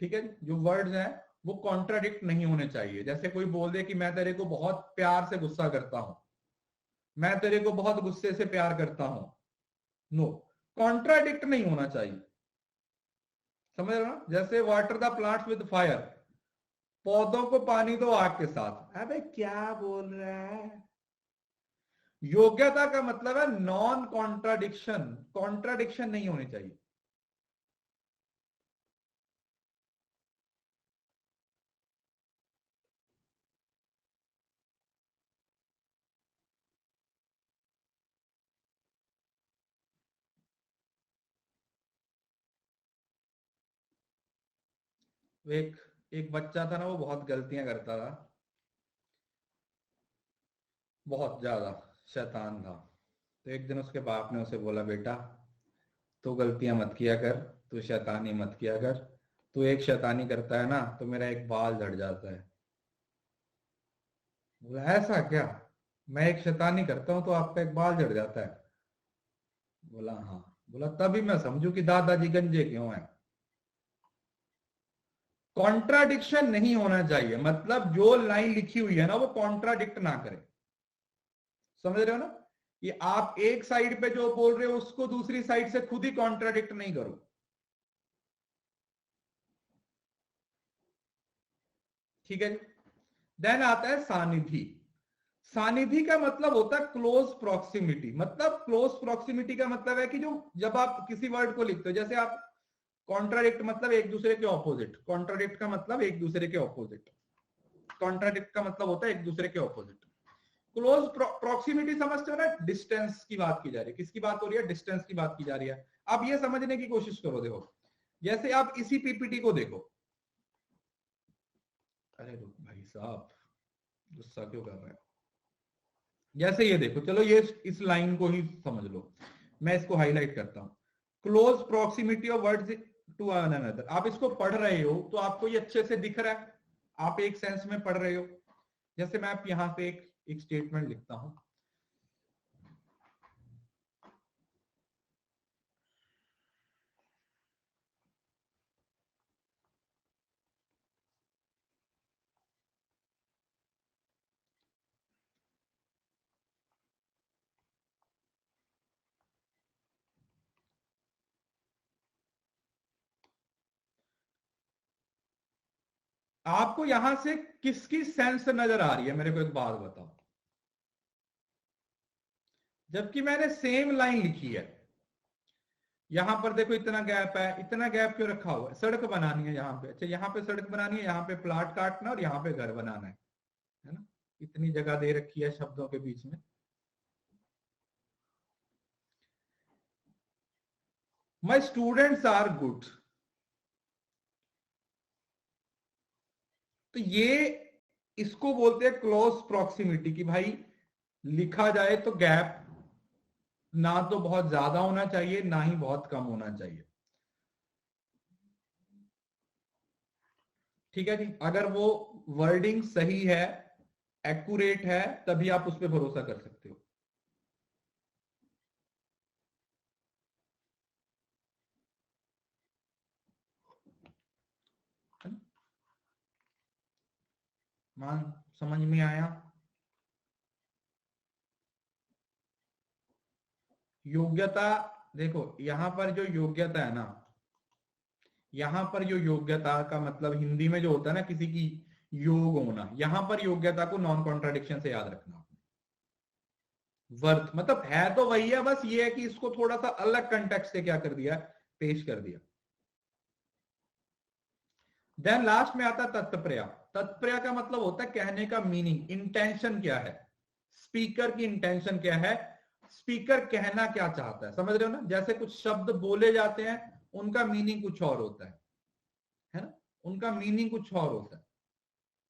ठीक है, जो वर्ड्स हैं वो कॉन्ट्राडिक्ट नहीं होने चाहिए। जैसे कोई बोल दे कि मैं तेरे को बहुत प्यार से गुस्सा करता हूं, मैं तेरे को बहुत गुस्से से प्यार करता हूं। नो, कॉन्ट्राडिक्ट नहीं होना चाहिए। समझ रहे हो ना? जैसे water the plants with fire, पौधों को पानी दो आग के साथ। अबे क्या बोल रहा है? योग्यता का मतलब है नॉन कॉन्ट्राडिक्शन, कॉन्ट्राडिक्शन नहीं होनी चाहिए। एक एक बच्चा था ना, वो बहुत गलतियां करता था, बहुत ज्यादा शैतान था। तो एक दिन उसके बाप ने उसे बोला, बेटा तू गलतियां मत किया कर, तू शैतानी मत किया कर, तू एक शैतानी करता है ना तो मेरा एक बाल झड़ जाता है। बोला ऐसा क्या? मैं एक शैतानी करता हूं तो आपका एक बाल झड़ जाता है? बोला हाँ। बोला तभी मैं समझू कि दादाजी गंजे क्यों है। कॉन्ट्राडिक्शन नहीं होना चाहिए, मतलब जो लाइन लिखी हुई है ना वो कॉन्ट्राडिक्ट ना करे। समझ रहे हो ना? कि आप एक साइड पे जो बोल रहे हो उसको दूसरी साइड से खुद ही कॉन्ट्राडिक्ट नहीं करो। ठीक है। देन आता है सानिधि। सानिधि का मतलब होता है क्लोज प्रॉक्सिमिटी। मतलब क्लोज प्रॉक्सिमिटी का मतलब है कि जो जब आप किसी वर्ड को लिखते हो, जैसे आप कॉन्ट्राडिक्ट मतलब एक दूसरे के ऑपोजिट, कॉन्ट्राडिक्ट का मतलब एक दूसरे के ऑपोजिट, कॉन्ट्राडिक्ट का मतलब होता है एक दूसरे के ऑपोजिट। क्लोज प्रॉक्सिमिटी समझते हो ना? डिस्टेंस की बात की जा रही है। किसकी बात हो रही है? डिस्टेंस की बात की जा रही है। आप ये समझने की कोशिश करो। देखो जैसे आप इसी पीपीटी को देखो। अरे रुक भाई साहब, गुस्सा क्यों कर रहे हो? जैसे ये देखो, चलो ये इस लाइन को ही समझ लो, मैं इसको हाईलाइट करता हूं। Close proximity of words to one another. आप इसको पढ़ रहे हो तो आपको ये अच्छे से दिख रहा है, आप एक सेंस में पढ़ रहे हो। जैसे मैं आप यहां पे एक स्टेटमेंट लिखता हूं। आपको यहां से किसकी सेंस नजर आ रही है? मेरे को एक बात बताओ। जबकि मैंने सेम लाइन लिखी है, यहां पर देखो इतना गैप है। इतना गैप क्यों रखा हुआ है? सड़क बनानी है यहां पे। अच्छा, यहां पे सड़क बनानी है, यहाँ पे प्लाट काटना और यहाँ पे घर बनाना है ना? इतनी जगह दे रखी है शब्दों के बीच में। My students are good. तो ये इसको बोलते हैं क्लोज प्रॉक्सिमिटी, कि भाई लिखा जाए तो गैप ना तो बहुत ज्यादा होना चाहिए ना ही बहुत कम होना चाहिए। ठीक है जी। अगर वो वर्डिंग सही है, एक्यूरेट है, तभी आप उस पर भरोसा कर सकते हो। मान समझ में आया? योग्यता, देखो यहां पर जो योग्यता है ना, यहां पर जो योग्यता का मतलब हिंदी में जो होता है ना, किसी की योग होना, यहां पर योग्यता को नॉन कॉन्ट्राडिक्शन से याद रखना। वर्थ मतलब है तो वही है, बस ये है कि इसको थोड़ा सा अलग कंटेक्स्ट से क्या कर दिया, पेश कर दिया। देन लास्ट में आता है तत्प्रया। तत्प्रया का मतलब होता है कहने का मीनिंग, इंटेंशन क्या है, स्पीकर की इंटेंशन क्या है, स्पीकर कहना क्या चाहता है। समझ रहे हो ना? जैसे कुछ शब्द बोले जाते हैं, उनका मीनिंग कुछ और होता है ना? उनका मीनिंग कुछ और होता है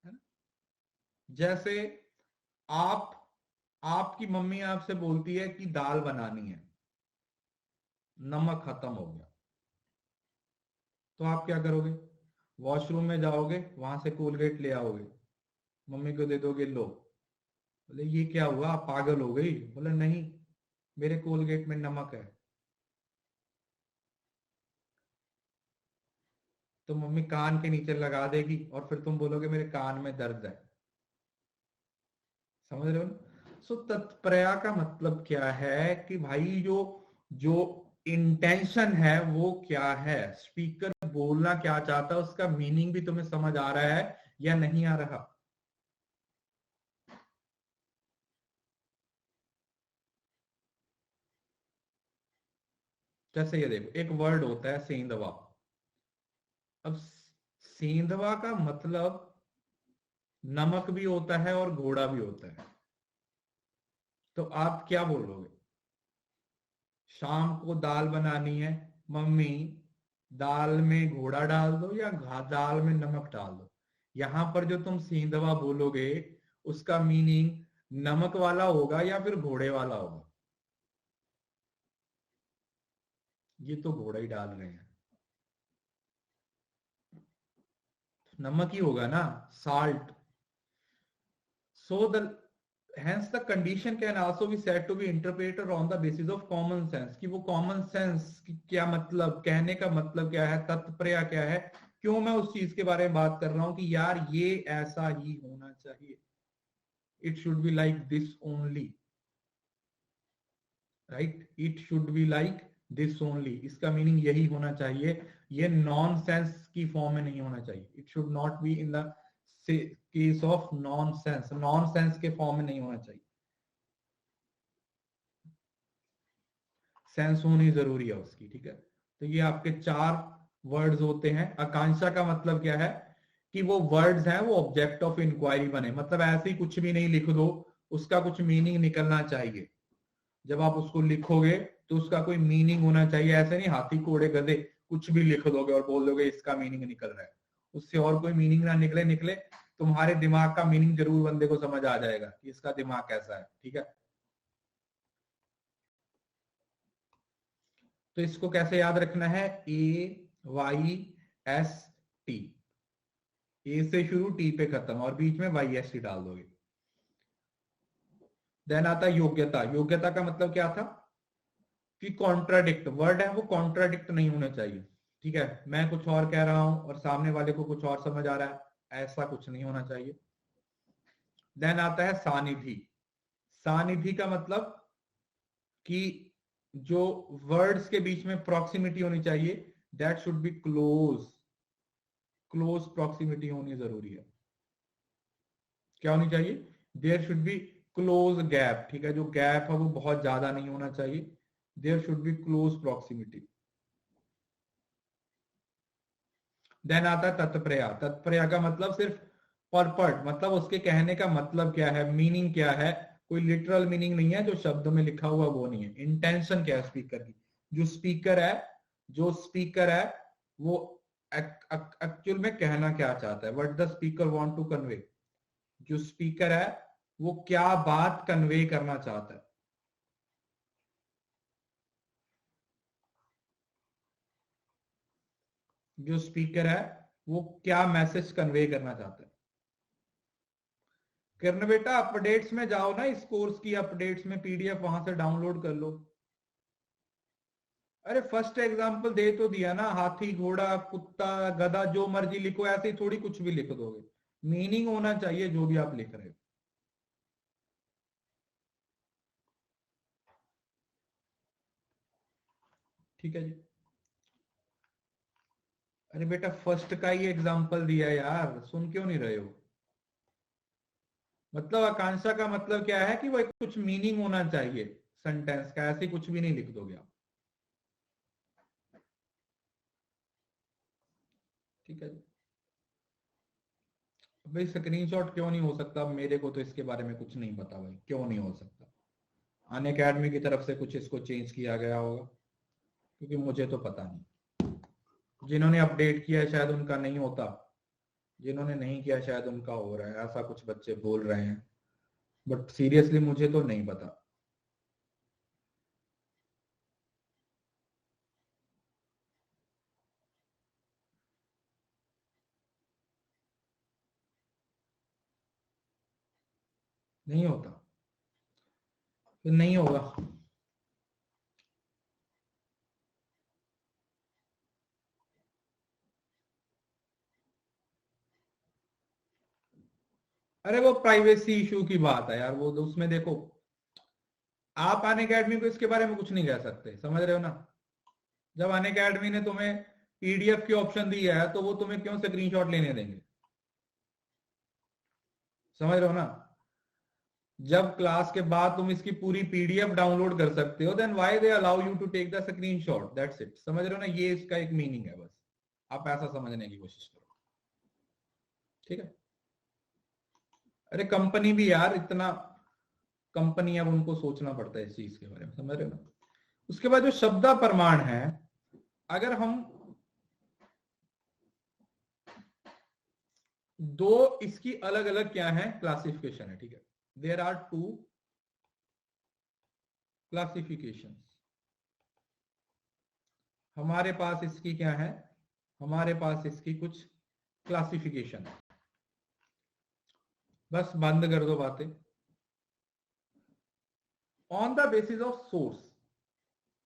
ना? जैसे आप, आपकी मम्मी आपसे बोलती है कि दाल बनानी है, नमक खत्म हो गया, तो आप क्या करोगे? वॉशरूम में जाओगे, वहां से कोलगेट ले आओगे, मम्मी को दे दोगे, लो। बोले ये क्या हुआ, आप पागल हो गई? बोले नहीं, मेरे कोलगेट में नमक है। तो मम्मी कान के नीचे लगा देगी और फिर तुम बोलोगे मेरे कान में दर्द है। समझ रहे हो ना? सो तत्प्रया का मतलब क्या है कि भाई जो जो इंटेंशन है वो क्या है, स्पीकर बोलना क्या चाहता है, उसका मीनिंग भी तुम्हें समझ आ रहा है या नहीं आ रहा। जैसे ये देखो, एक वर्ड होता है सेंधवा। अब सेंधवा का मतलब नमक भी होता है और घोड़ा भी होता है। तो आप क्या बोलोगे? शाम को दाल बनानी है, मम्मी दाल में घोड़ा डाल दो या दाल में नमक डाल दो। यहां पर जो तुम सेंधवा बोलोगे, उसका मीनिंग नमक वाला होगा या फिर घोड़े वाला होगा? ये तो घोड़ा ही डाल रहे हैं, नमक ही होगा ना, salt. So the hence the condition can also be said to be interpreted on the basis of common sense, कि वो common sense की क्या मतलब, कहने का मतलब क्या है, तत्पर्य क्या है, क्यों मैं उस चीज के बारे में बात कर रहा हूं कि यार ये ऐसा ही होना चाहिए, it should be like this only, right, it should be like this only, इसका मीनिंग यही होना चाहिए, ये नॉन सेंस की फॉर्म में नहीं होना चाहिए, it should not be in the case of non sense, non sense के फॉर्म में नहीं होना चाहिए, सेंस होनी जरूरी है उसकी। ठीक है, तो ये आपके चार वर्ड्स होते हैं। आकांक्षा का मतलब क्या है कि वो वर्ड्स हैं वो ऑब्जेक्ट ऑफ इंक्वायरी बने, मतलब ऐसे ही कुछ भी नहीं लिख दो, उसका कुछ मीनिंग निकलना चाहिए। जब आप उसको लिखोगे तो उसका कोई मीनिंग होना चाहिए, ऐसे नहीं हाथी घोड़े गधे कुछ भी लिख दोगे और बोल दोगे इसका मीनिंग निकल रहा है, उससे और कोई मीनिंग ना निकले, निकले तुम्हारे दिमाग का मीनिंग जरूर बंदे को समझ आ जाएगा कि इसका दिमाग कैसा है। ठीक है, तो इसको कैसे याद रखना है, AYST, ए से शुरू टी पे खत्म और बीच में YST डाल दोगे। देन आता है योग्यता। योग्यता का मतलब क्या था कि कॉन्ट्राडिक्ट, वर्ड है वो कॉन्ट्राडिक्ट नहीं होना चाहिए। ठीक है, मैं कुछ और कह रहा हूं और सामने वाले को कुछ और समझ आ रहा है, ऐसा कुछ नहीं होना चाहिए। देन आता है सानिधि। सानिधि का मतलब कि जो वर्ड्स के बीच में प्रॉक्सिमिटी होनी चाहिए, that should be close, close proximity होनी जरूरी है। क्या होनी चाहिए? There should be close gap. ठीक है, जो गैप है वो बहुत ज्यादा नहीं होना चाहिए, there should be close proximity. Then आता है तत्प्रया। तत्प्रया का मतलब सिर्फ परपट, मतलब उसके कहने का मतलब क्या है, मीनिंग क्या है, कोई लिटरल मीनिंग नहीं है जो शब्दों में लिखा हुआ, वो नहीं है। इंटेंशन क्या है स्पीकर की, जो स्पीकर है, जो स्पीकर है वो एक्चुअल में कहना क्या चाहता है, what the speaker want to convey, जो स्पीकर है वो क्या बात कन्वे करना चाहता है। जो स्पीकर है वो क्या मैसेज कन्वे करना चाहता है। किरण बेटा अपडेट्स में जाओ ना, इस कोर्स की अपडेट्स में पीडीएफ वहां से डाउनलोड कर लो। अरे फर्स्ट एग्जांपल दे तो दिया ना, हाथी घोड़ा कुत्ता गधा जो मर्जी लिखो, ऐसे ही थोड़ी कुछ भी लिख दोगे, मीनिंग होना चाहिए जो भी आप लिख रहे हो। ठीक है जी। अरे बेटा फर्स्ट का ही एग्जांपल दिया यार, सुन क्यों नहीं रहे हो। मतलब आकांक्षा का मतलब क्या है कि वो एक कुछ मीनिंग होना चाहिए सेंटेंस का, ऐसे कुछ भी नहीं लिख दोगे आप। ठीक है जी। भाई स्क्रीनशॉट क्यों नहीं हो सकता, मेरे को तो इसके बारे में कुछ नहीं पता भाई, क्यों नहीं हो सकता। अन अकेडमी की तरफ से कुछ इसको चेंज किया गया होगा, क्योंकि मुझे तो पता नहीं। जिन्होंने अपडेट किया है शायद उनका नहीं होता, जिन्होंने नहीं किया शायद उनका हो रहा है, ऐसा कुछ बच्चे बोल रहे हैं, बट सीरियसली मुझे तो नहीं पता। नहीं होता, फिर नहीं होगा। अरे वो प्राइवेसी इशू की बात है यार, वो उसमें देखो, आप अन अकेडमी को इसके बारे में कुछ नहीं कह सकते, समझ रहे हो ना। जब अन अकेडमी ने तुम्हें पीडीएफ की ऑप्शन दी है तो वो तुम्हें क्यों स्क्रीनशॉट लेने देंगे, समझ रहे हो ना। जब क्लास के बाद तुम इसकी पूरी पीडीएफ डाउनलोड कर सकते हो, then why they allow you to take the screenshot, that's it, समझ रहे हो ना, ये इसका एक मीनिंग है बस, आप ऐसा समझने की कोशिश करो। ठीक है। अरे कंपनी भी यार इतना, कंपनी अब उनको सोचना पड़ता है इस चीज के बारे में, समझ रहे हो ना। उसके बाद जो शब्द प्रमाण है, अगर हम दो इसकी अलग अलग क्या है क्लासिफिकेशन है, ठीक है, देयर आर टू क्लासिफिकेशन। हमारे पास इसकी क्या है, हमारे पास इसकी कुछ क्लासिफिकेशन है, बस बंद कर दो बातें। On the basis of source,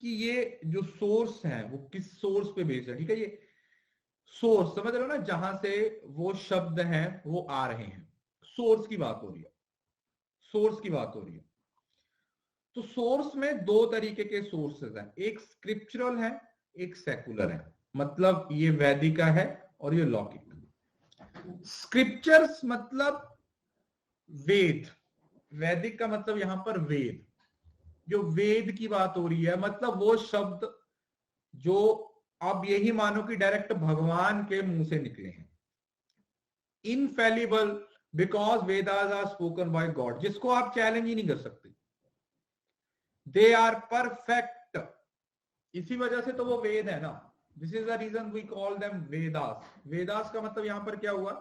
कि ये जो सोर्स है वो किस सोर्स पे बेस्ड है, ठीक है, ये सोर्स समझ रहे हो ना, जहां से वो शब्द हैं वो आ रहे हैं, सोर्स की बात हो रही है, सोर्स की बात हो रही है। तो सोर्स में दो तरीके के सोर्सेज हैं, एक स्क्रिप्चरल है, एक सेकुलर है, मतलब ये वैदिक है और ये लौकिक। स्क्रिप्चर्स मतलब वेद, वैदिक का मतलब यहां पर वेद, जो वेद की बात हो रही है, मतलब वो शब्द जो आप यही मानो कि डायरेक्ट भगवान के मुंह से निकले हैं, infallible, because Vedas are spoken by God, जिसको आप चैलेंज ही नहीं कर सकते, दे आर परफेक्ट, इसी वजह से तो वो वेद है ना। This is the reason we call them Vedas. Vedas का मतलब यहां पर क्या हुआ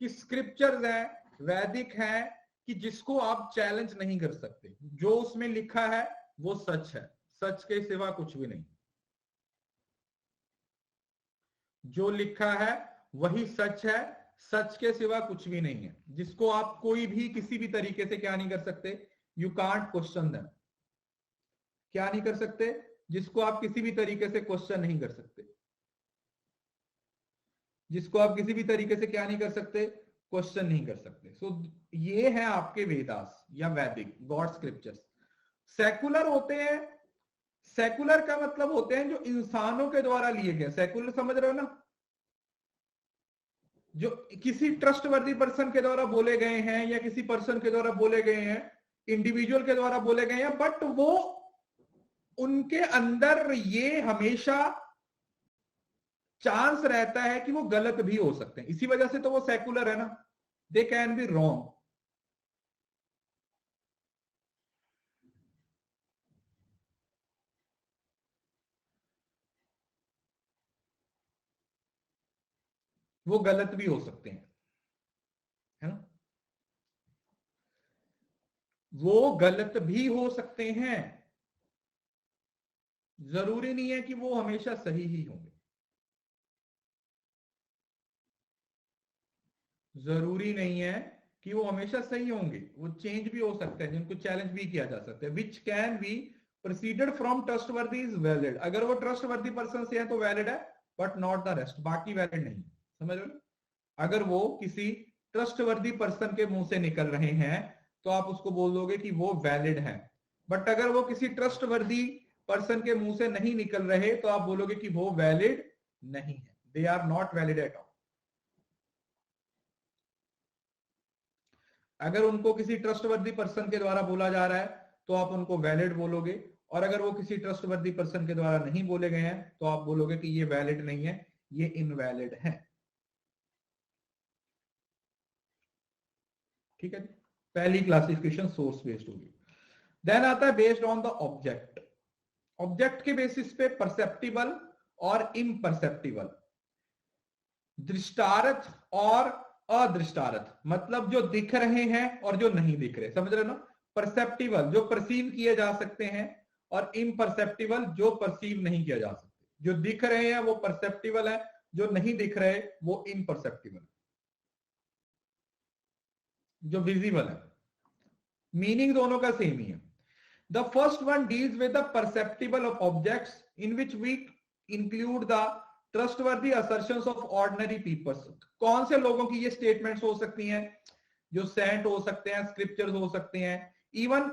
कि स्क्रिप्चर्स है, वैदिक है, कि जिसको आप चैलेंज नहीं कर सकते, जो उसमें लिखा है वो सच है, सच के सिवा कुछ भी नहीं, जो लिखा है वही सच है, सच के सिवा कुछ भी नहीं है, जिसको आप कोई भी किसी भी तरीके से क्या नहीं कर सकते, यू कांट क्वेश्चन देम, क्या नहीं कर सकते, जिसको आप किसी भी तरीके से क्वेश्चन नहीं कर सकते, जिसको आप किसी भी तरीके से क्या नहीं कर सकते, क्वेश्चन नहीं कर सकते। सो ये है आपके वेदास या वैदिक गॉड स्क्रिप्चर्स। सेकुलर होते हैं, सेकुलर का मतलब होते हैं जो इंसानों के द्वारा लिए गए, सेकुलर समझ रहे हो ना, जो किसी ट्रस्टवर्दी पर्सन के द्वारा बोले गए हैं या किसी पर्सन के द्वारा बोले गए हैं, इंडिविजुअल के द्वारा बोले गए हैं, बट वो उनके अंदर ये हमेशा चांस रहता है कि वो गलत भी हो सकते हैं, इसी वजह से तो वो सेकुलर है ना, दे कैन बी रॉन्ग। वो गलत भी हो सकते हैं, है ना, वो गलत भी हो सकते हैं, जरूरी नहीं है कि वो हमेशा सही ही होंगे। जरूरी नहीं है कि वो हमेशा सही होंगे, वो चेंज भी हो सकते हैं, जिनको चैलेंज भी किया जा सकता है। Which can be proceeded from trustworthy is valid, अगर वो ट्रस्टवर्दी पर्सन से है तो वैलिड है, बट नॉट द रेस्ट, बाकी वैलिड नहीं। समझ रहे हो? अगर वो किसी ट्रस्टवर्दी पर्सन के मुंह से निकल रहे हैं तो आप उसको बोल दोगे कि वो वैलिड है, बट अगर वो किसी ट्रस्टवर्दी पर्सन के मुंह से नहीं निकल रहे तो आप बोलोगे कि वो वैलिड नहीं है, they are not valid at all. अगर उनको किसी ट्रस्टवर्दी पर्सन के द्वारा बोला जा रहा है तो आप उनको वैलिड बोलोगे, और अगर वो किसी ट्रस्टवर्दी पर्सन के द्वारा नहीं बोले गए हैं तो आप बोलोगे कि ये वैलिड नहीं है, ये इनवैलिड है। ठीक है, पहली क्लासिफिकेशन सोर्स बेस्ड होगी। देन आता है based on the object. Object के बेसिस पे परसेप्टिबल और इम्परसेप्टिबल, दृष्टार्थ और अदृष्टार्थ, मतलब जो दिख रहे हैं और जो नहीं दिख रहे। समझ रहे ना? परसेप्टिबल जो परसीव किए जा सकते हैं, और इम्परसेप्टिबल जो परसीव नहीं किया जा सकते। जो दिख रहे हैं वो परसेप्टिबल है, जो नहीं दिख रहे वो इम्परसेप्टिबल है। जो विजिबल है, मीनिंग दोनों का सेम ही है। The first one deals with the perceptible of objects in which we include the trustworthy assertions of ordinary peoples. कौन से लोगों की ये स्टेटमेंट्स हो सकती हैं? जो सेंट हो सकते हैं, स्क्रिप्चर्स हो सकते हैं, even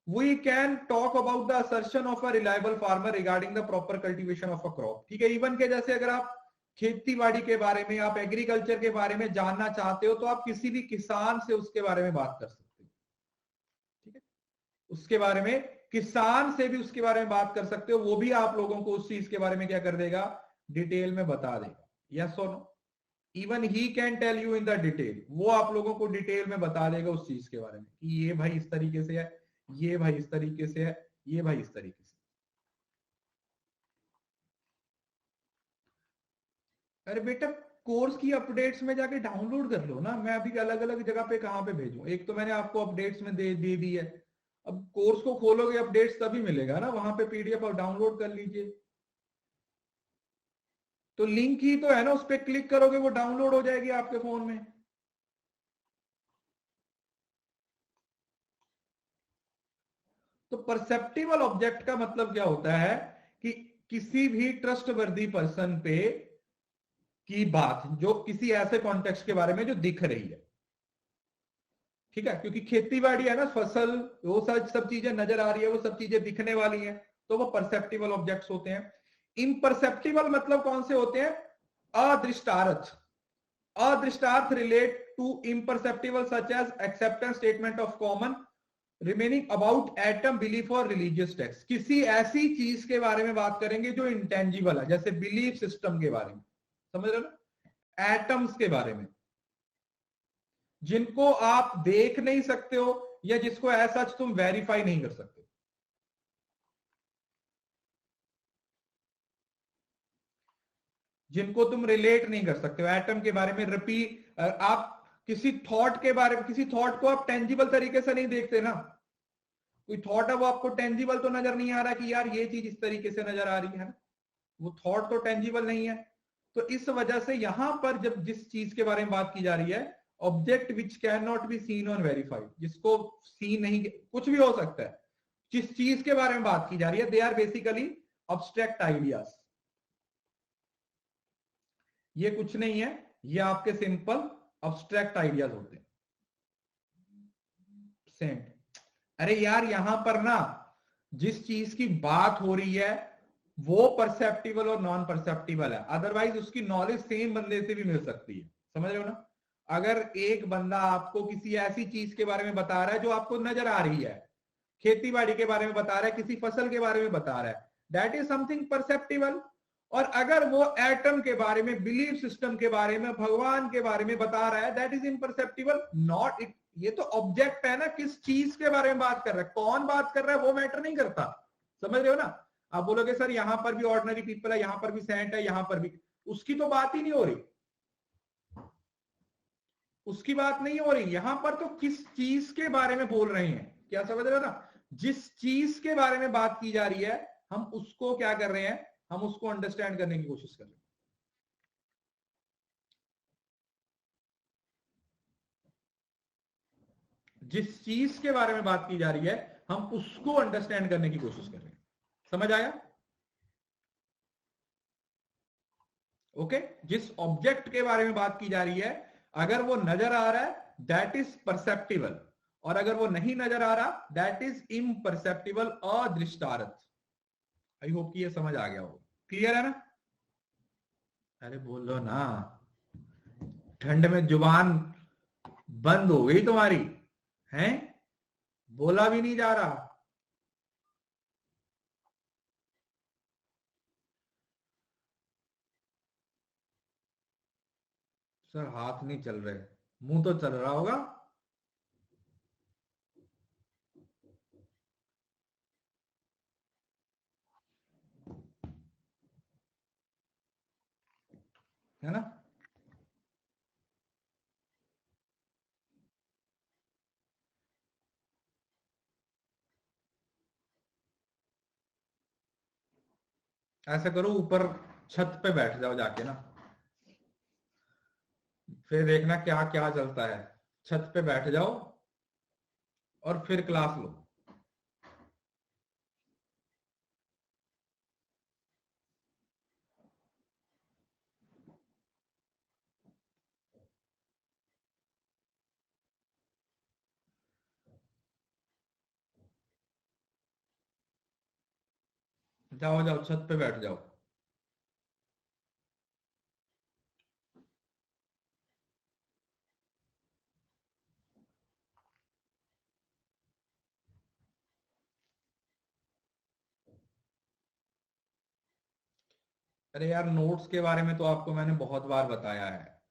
we can talk about the assertion of a reliable farmer regarding the proper cultivation of a crop. ठीक है, इवन के जैसे अगर आप खेती बाड़ी के बारे में, आप एग्रीकल्चर के बारे में जानना चाहते हो तो आप किसी भी किसान से उसके बारे में बात कर सकते हो। ठीक है, उसके बारे में, किसान से भी उसके बारे में बात कर सकते हो, वो भी आप लोगों को उस चीज के बारे में क्या कर देगा? डिटेल में बता देगा। यस और no? Even he can tell you in the detail, वो आप लोगों को डिटेल में बता देगा उस चीज के बारे में कि ये भाई इस तरीके से है, ये भाई इस तरीके से है, ये भाई इस तरीके से। अरे बेटा, कोर्स की अपडेट्स में जाके डाउनलोड कर लो ना। मैं अभी अलग अलग जगह पे कहां पे भेजूं? एक तो मैंने आपको अपडेट्स में दे दी है, अब कोर्स को खोलोगे अपडेट्स तभी मिलेगा ना, वहां पे पीडीएफ आप डाउनलोड कर लीजिए। तो लिंक ही तो है ना, उस पर क्लिक करोगे वो डाउनलोड हो जाएगी आपके फोन में। तो परसेप्टिबल ऑब्जेक्ट का मतलब क्या होता है कि किसी भी ट्रस्टवर्दी पर्सन पे की बात, जो किसी ऐसे कॉन्टेक्स्ट के बारे में जो दिख रही है। ठीक है, क्योंकि खेती बाड़ी है ना, फसल, वो सब चीजें नजर आ रही है, वो सब चीजें दिखने वाली हैं, तो वो परसेप्टिबल ऑब्जेक्ट्स होते हैं। इम्परसेप्टिबल मतलब कौन से होते हैं? अदृष्टार्थ। अदृष्टार्थ relate to imperceptible such as acceptance statement of common remaining about atom belief और रिलीजियस टेक्स्ट। किसी ऐसी चीज के बारे में बात करेंगे जो इंटेंजिबल है, जैसे बिलीफ सिस्टम के बारे में, समझ रहे हो ना? एटम्स के बारे में, जिनको आप देख नहीं सकते हो या जिसको ऐसा तुम वेरीफाई नहीं कर सकते। जिनको तुम रिलेट नहीं कर सकते हो, एटम के बारे में रिपीट। आप किसी थॉट के बारे में, किसी थॉट को आप टेंजिबल तरीके से नहीं देखते ना। कोई थॉट है वो आपको टेंजिबल तो नजर नहीं आ रहा कि यार ये चीज इस तरीके से नजर आ रही है ना, वो थॉट तो टेंजिबल नहीं है। तो इस वजह से यहां पर जब जिस चीज के बारे में बात की जा रही है, object which can not be seen और वेरीफाइड, जिसको सीन नहीं, कुछ भी हो सकता है, जिस चीज के बारे में बात की जा रही है, they are basically abstract ideas. ये कुछ नहीं है, ये आपके सिंपल अब्स्ट्रैक्ट आइडियाज होते हैं। सेम। अरे यार, यहां पर ना जिस चीज की बात हो रही है वो परसेप्टिबल और नॉन परसेप्टिबल है, अदरवाइज उसकी नॉलेज सेम बंदे से भी मिल सकती है। समझ रहे हो ना? अगर एक बंदा आपको किसी ऐसी चीज के बारे में बता रहा है जो आपको नजर आ रही है, खेती बाड़ी के बारे में बता रहा है, किसी फसल के बारे में बता रहा है, दैट इज समथिंग परसेप्टिबल। और अगर वो एटम के बारे में, बिलीफ सिस्टम के बारे में, भगवान के बारे में बता रहा है, that is imperceptible, not it. ये तो ऑब्जेक्ट है ना, किस चीज के बारे में बात कर रहा है, कौन बात कर रहा है वो मैटर नहीं करता। समझ रहे हो ना? आप बोलोगे सर यहां पर भी ऑर्डिनरी पीपल है, यहां पर भी सेंट है, यहां पर भी, उसकी तो बात ही नहीं हो रही, उसकी बात नहीं हो रही। यहां पर तो किस चीज के बारे में बोल रहे हैं, क्या समझ रहे हो ना? जिस चीज के बारे में बात की जा रही है, हम उसको क्या कर रहे हैं, हम उसको अंडरस्टैंड करने की कोशिश कर रहे हैं। जिस चीज के बारे में बात की जा रही है हम उसको अंडरस्टैंड करने की कोशिश कर रहे हैं। समझ आया? ओके, जिस ऑब्जेक्ट के बारे में बात की जा रही है अगर वो नजर आ रहा है दैट इज परसेप्टिबल, और अगर वो नहीं नजर आ रहा that is imperceptible, अदृष्टार्थ। I hope कि ये समझ आ गया हो। क्लियर है ना? अरे बोलो ना, ठंड में जुबान बंद हो गई तुम्हारी, हैं? बोला भी नहीं जा रहा। सर हाथ नहीं चल रहे, मुंह तो चल रहा होगा। है ना? ऐसा करो, ऊपर छत पे बैठ जाओ जाके ना, फिर देखना क्या क्या चलता है। छत पे बैठ जाओ और फिर क्लास लो। जाओ जाओ, छत पे बैठ जाओ। अरे यार, नोट्स के बारे में तो आपको मैंने बहुत बार बताया है।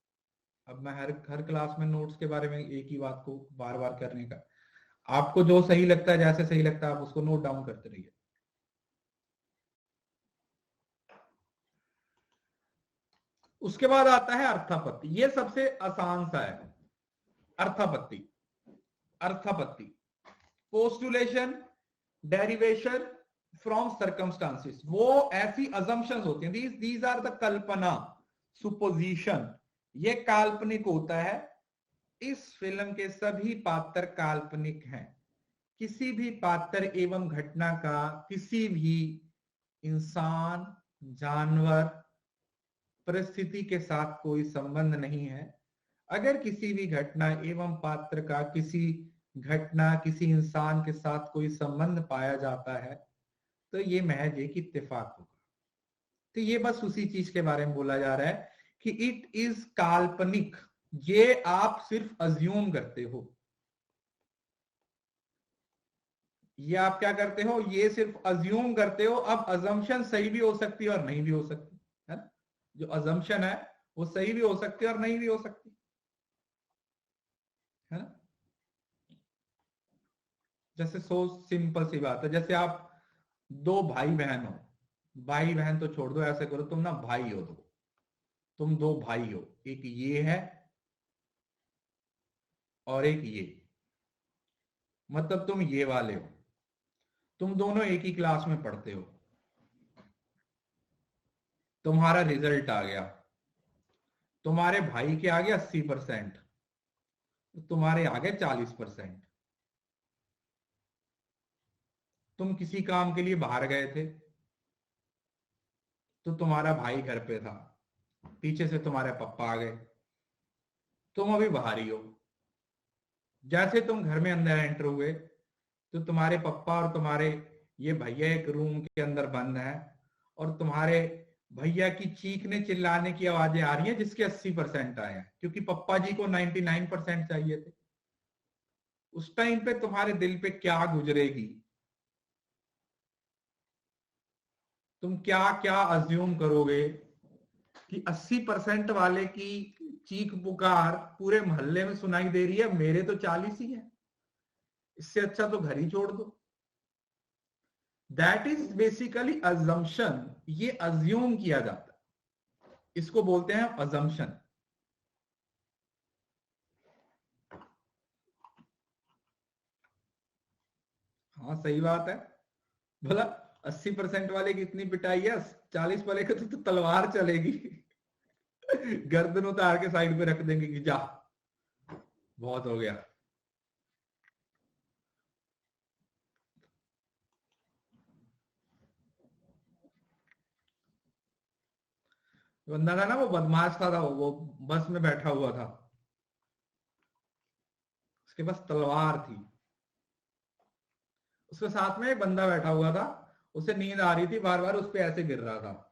अब मैं हर हर क्लास में नोट्स के बारे में एक ही बात को बार बार करने का, आपको जो सही लगता है, जैसे सही लगता है आप उसको नोट डाउन करते रहिए। उसके बाद आता है अर्थापत्ति, ये सबसे आसान सा है। अर्थापत्ति, अर्थापत्ति, पोस्टुलेशन, डेरिवेशन फ्रॉम सर्कमस्टांसिस, वो ऐसी अजम्पशंस होती हैं, दीज आर द कल्पना, सुपोजिशन, ये काल्पनिक होता है। इस फिल्म के सभी पात्र काल्पनिक हैं। किसी भी पात्र एवं घटना का किसी भी इंसान, जानवर, परिस्थिति के साथ कोई संबंध नहीं है। अगर किसी भी घटना एवं पात्र का किसी घटना, किसी इंसान के साथ कोई संबंध पाया जाता है तो ये महज एक इत्तेफाक होगा। तो ये बस उसी चीज के बारे में बोला जा रहा है कि इट इज काल्पनिक, ये आप सिर्फ अज्यूम करते हो। ये आप क्या करते हो, ये सिर्फ अज्यूम करते हो। अब अजम्पशन सही भी हो सकती है और नहीं भी हो सकती है ना? जो अजम्पशन है वो सही भी हो सकती है और नहीं भी हो सकती है ना? जैसे सो सिंपल सी बात है, जैसे आप दो भाई बहन हो, भाई बहन तो छोड़ दो, ऐसे करो तुम ना भाई हो, दो, तुम दो भाई हो, एक ये है और एक ये, मतलब तुम ये वाले हो, तुम दोनों एक ही क्लास में पढ़ते हो, तुम्हारा रिजल्ट आ गया, तुम्हारे भाई के आ गया 80%, तुम्हारे आ गए 40%। तुम किसी काम के लिए बाहर गए थे तो तुम्हारा भाई घर पे था, पीछे से तुम्हारे पापा आ गए, तुम अभी बाहर ही हो। जैसे तुम घर में अंदर एंटर हुए तो तुम्हारे पापा और तुम्हारे ये भैया एक रूम के अंदर बंद है, और तुम्हारे भैया की चीखने चिल्लाने की आवाजें आ रही हैं जिसके 80% आए हैं, क्योंकि पप्पा जी को 99% चाहिए थे। उस टाइम पे तुम्हारे दिल पे क्या गुजरेगी, तुम क्या क्या अज्यूम करोगे कि 80% वाले की चीख पुकार पूरे मोहल्ले में सुनाई दे रही है, मेरे तो 40 ही है, इससे अच्छा तो घर ही छोड़ दो। दैट इज बेसिकली अजम्पशन, ये अज्यूम किया जाता है, इसको बोलते हैं अजम्पशन। हाँ सही बात है, बोला 80% वाले की इतनी पिटाई है, 40 वाले की तो तलवार चलेगी। गर्दन उतार के साइड पे रख देंगे कि जा, बहुत हो गया। बंदा था ना, वो बदमाश था वो बस में बैठा हुआ था, उसके पास तलवार थी, उसके साथ में एक बंदा बैठा हुआ था, उसे नींद आ रही थी, बार बार उस पे ऐसे गिर रहा था।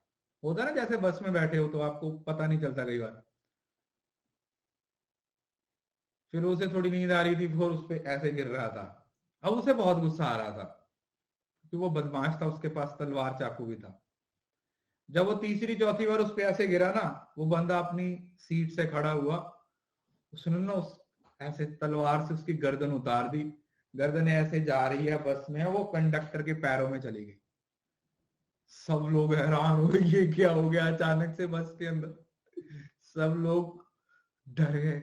होता है ना जैसे बस में बैठे हो तो आपको पता नहीं चलता कई बार, फिर उसे थोड़ी नींद आ रही थी, फिर उस पे ऐसे गिर रहा था। अब उसे बहुत गुस्सा आ रहा था क्योंकि वो बदमाश था, उसके पास तलवार चाकू भी था। जब वो तीसरी चौथी बार उस पे ऐसे गिरा ना, वो बंदा अपनी सीट से खड़ा हुआ, उसने ना उस ऐसे तलवार से उसकी गर्दन उतार दी। गर्दन ऐसे जा रही है बस में, वो कंडक्टर के पैरों में चली गई। सब लोग हैरान हो गए, ये क्या हो गया अचानक से बस के अंदर। सब लोग डर गए,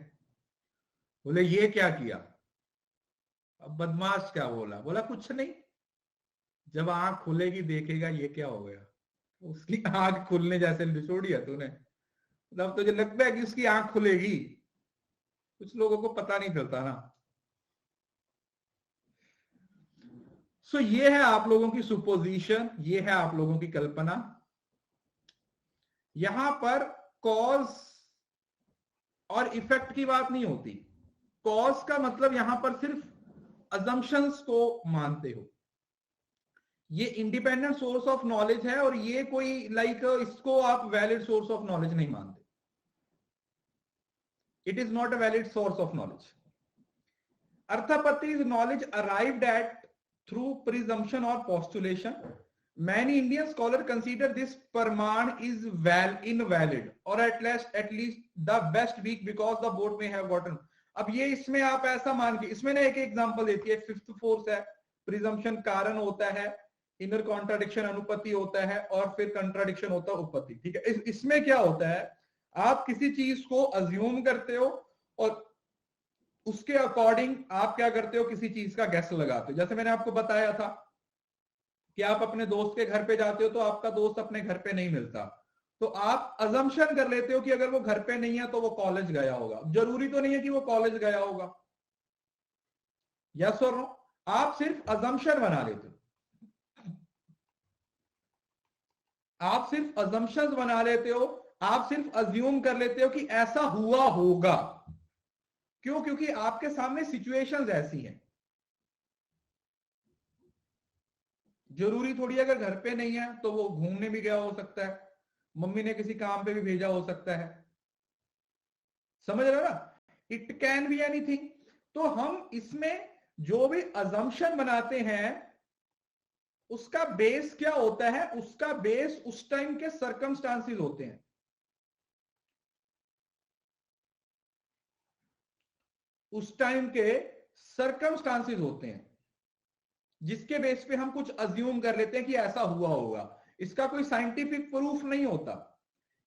बोले ये क्या किया। अब बदमाश क्या बोला, बोला कुछ नहीं, जब आंख खुलेगी देखेगा ये क्या हो गया। उसकी आंख खुलने जैसे छोड़ी है तूने, मतलब तुझे लगता है कि उसकी आंख खुलेगी? कुछ लोगों को पता नहीं चलता ना। सो ये है आप लोगों की सुपोजिशन, ये है आप लोगों की कल्पना। यहां पर कॉज और इफेक्ट की बात नहीं होती। कॉज का मतलब यहां पर सिर्फ अजम्पशंस को मानते हो। ये इंडिपेंडेंट सोर्स ऑफ नॉलेज है और ये कोई इसको आप वैलिड सोर्स ऑफ नॉलेज नहीं मानते। It is not a valid source of knowledge. Arthapati is knowledge arrived at through presumption or postulation. Many Indian scholars consider this Praman is invalid or at least the best weak because the board may have gotten. अब ये इसमें आप ऐसा मान के, इसमें ना एक एग्जांपल देती है, फिफ्थ फोर्स है, प्रिजम्पशन कारण होता है, इनर कॉन्ट्राडिक्शन अनुपत्ति होता है और फिर कंट्राडिक्शन होता है उपपत्ति। ठीक है, इसमें क्या होता है, आप किसी चीज को अज्यूम करते हो और उसके अकॉर्डिंग आप क्या करते हो, किसी चीज का गैस लगाते हो। जैसे मैंने आपको बताया था कि आप अपने दोस्त के घर पे जाते हो तो आपका दोस्त अपने घर पे नहीं मिलता, तो आप अजम्पशन कर लेते हो कि अगर वो घर पे नहीं है तो वो कॉलेज गया होगा। जरूरी तो नहीं है कि वो कॉलेज गया होगा, यस और नो। आप सिर्फ अजम्पशन बना लेते हो, आप सिर्फ अजम्पशंस बना लेते हो, आप सिर्फ अज्यूम कर लेते हो कि ऐसा हुआ होगा। क्यों? क्योंकि आपके सामने सिचुएशंस ऐसी हैं। जरूरी थोड़ी अगर घर पे नहीं है तो वो घूमने भी गया हो सकता है, मम्मी ने किसी काम पे भी भेजा हो सकता है, समझ रहे हो ना। It can be anything. तो हम इसमें जो भी अजम्पशन बनाते हैं उसका बेस क्या होता है, उसका बेस उस टाइम के सर्कमस्टांसिस होते हैं, उस टाइम के सर्कमस्टांसिस होते हैं जिसके बेस पे हम कुछ अज्यूम कर लेते हैं कि ऐसा हुआ होगा। इसका कोई साइंटिफिक प्रूफ नहीं होता,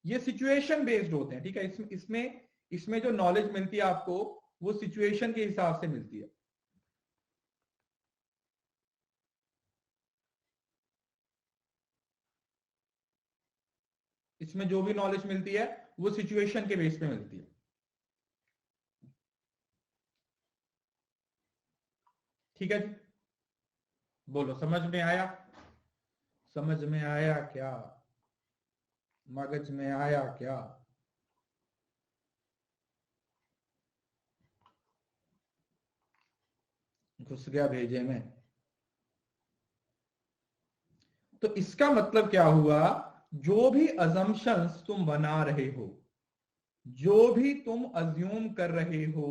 ये सिचुएशन बेस्ड होते हैं। ठीक है, इसमें इसमें जो नॉलेज मिलती है आपको वो सिचुएशन के हिसाब से मिलती है। इसमें जो भी नॉलेज मिलती है वो सिचुएशन के बेस पे मिलती है। ठीक है जी, बोलो समझ में आया? समझ में आया क्या? मगज में आया क्या? घुस गया भेजे में? तो इसका मतलब क्या हुआ, जो भी अजम्पशंस तुम बना रहे हो, जो भी तुम अज्यूम कर रहे हो,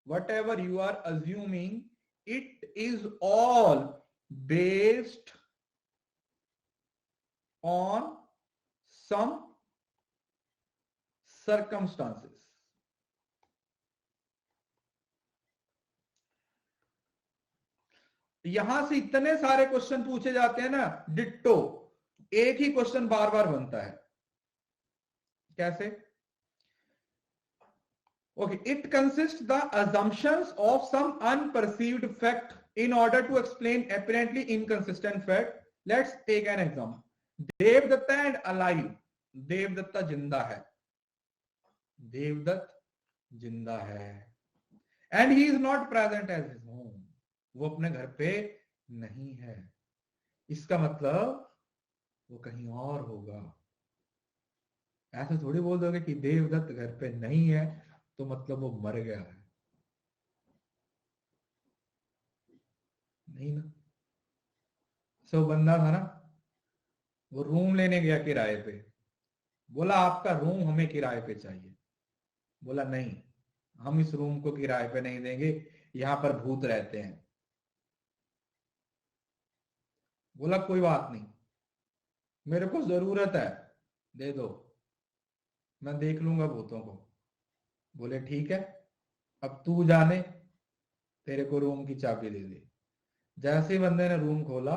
whatever you are assuming, it is all based on some circumstances. यहां से इतने सारे क्वेश्चन पूछे जाते हैं ना, डिट्टो एक ही क्वेश्चन बार बार बनता है। कैसे? Okay, it consist the assumptions of some unperceived fact in order to explain apparently inconsistent fact. Let's take an example. Devadatta and alive, Devadatta जिंदा है, देवदत्त जिंदा है, and he is not present as his home, वो अपने घर पे नहीं है। इसका मतलब वो कहीं और होगा। ऐसे थोड़ी बोल दोगे कि देवदत्त घर पे नहीं है तो मतलब वो मर गया है, नहीं ना। सो बंदा था ना, वो रूम लेने गया किराए पे, बोला आपका रूम हमें किराए पे चाहिए। बोला नहीं, हम इस रूम को किराए पे नहीं देंगे, यहां पर भूत रहते हैं। बोला कोई बात नहीं, मेरे को जरूरत है, दे दो, मैं देख लूंगा भूतों को। बोले ठीक है, अब तू जाने, तेरे को रूम की चाबी दे दी। जैसे ही बंदे ने रूम खोला,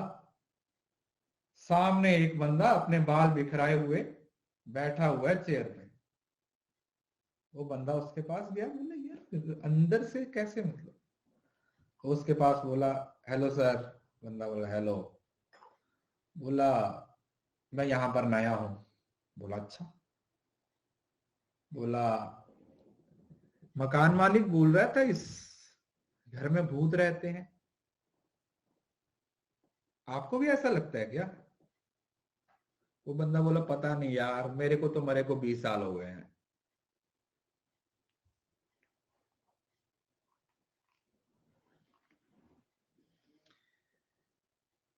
सामने एक बंदा अपने बाल बिखराए हुए बैठा हुआ है चेयर पे। वो बंदा उसके पास गया, बोले यार अंदर से कैसे, मतलब उसके पास बोला हेलो सर। बंदा बोला हेलो। बोला मैं यहां पर नया हूं। बोला अच्छा। बोला मकान मालिक बोल रहा था इस घर में भूत रहते हैं, आपको भी ऐसा लगता है क्या? वो बंदा बोला पता नहीं यार, मेरे को तो मरे को 20 साल हो गए हैं।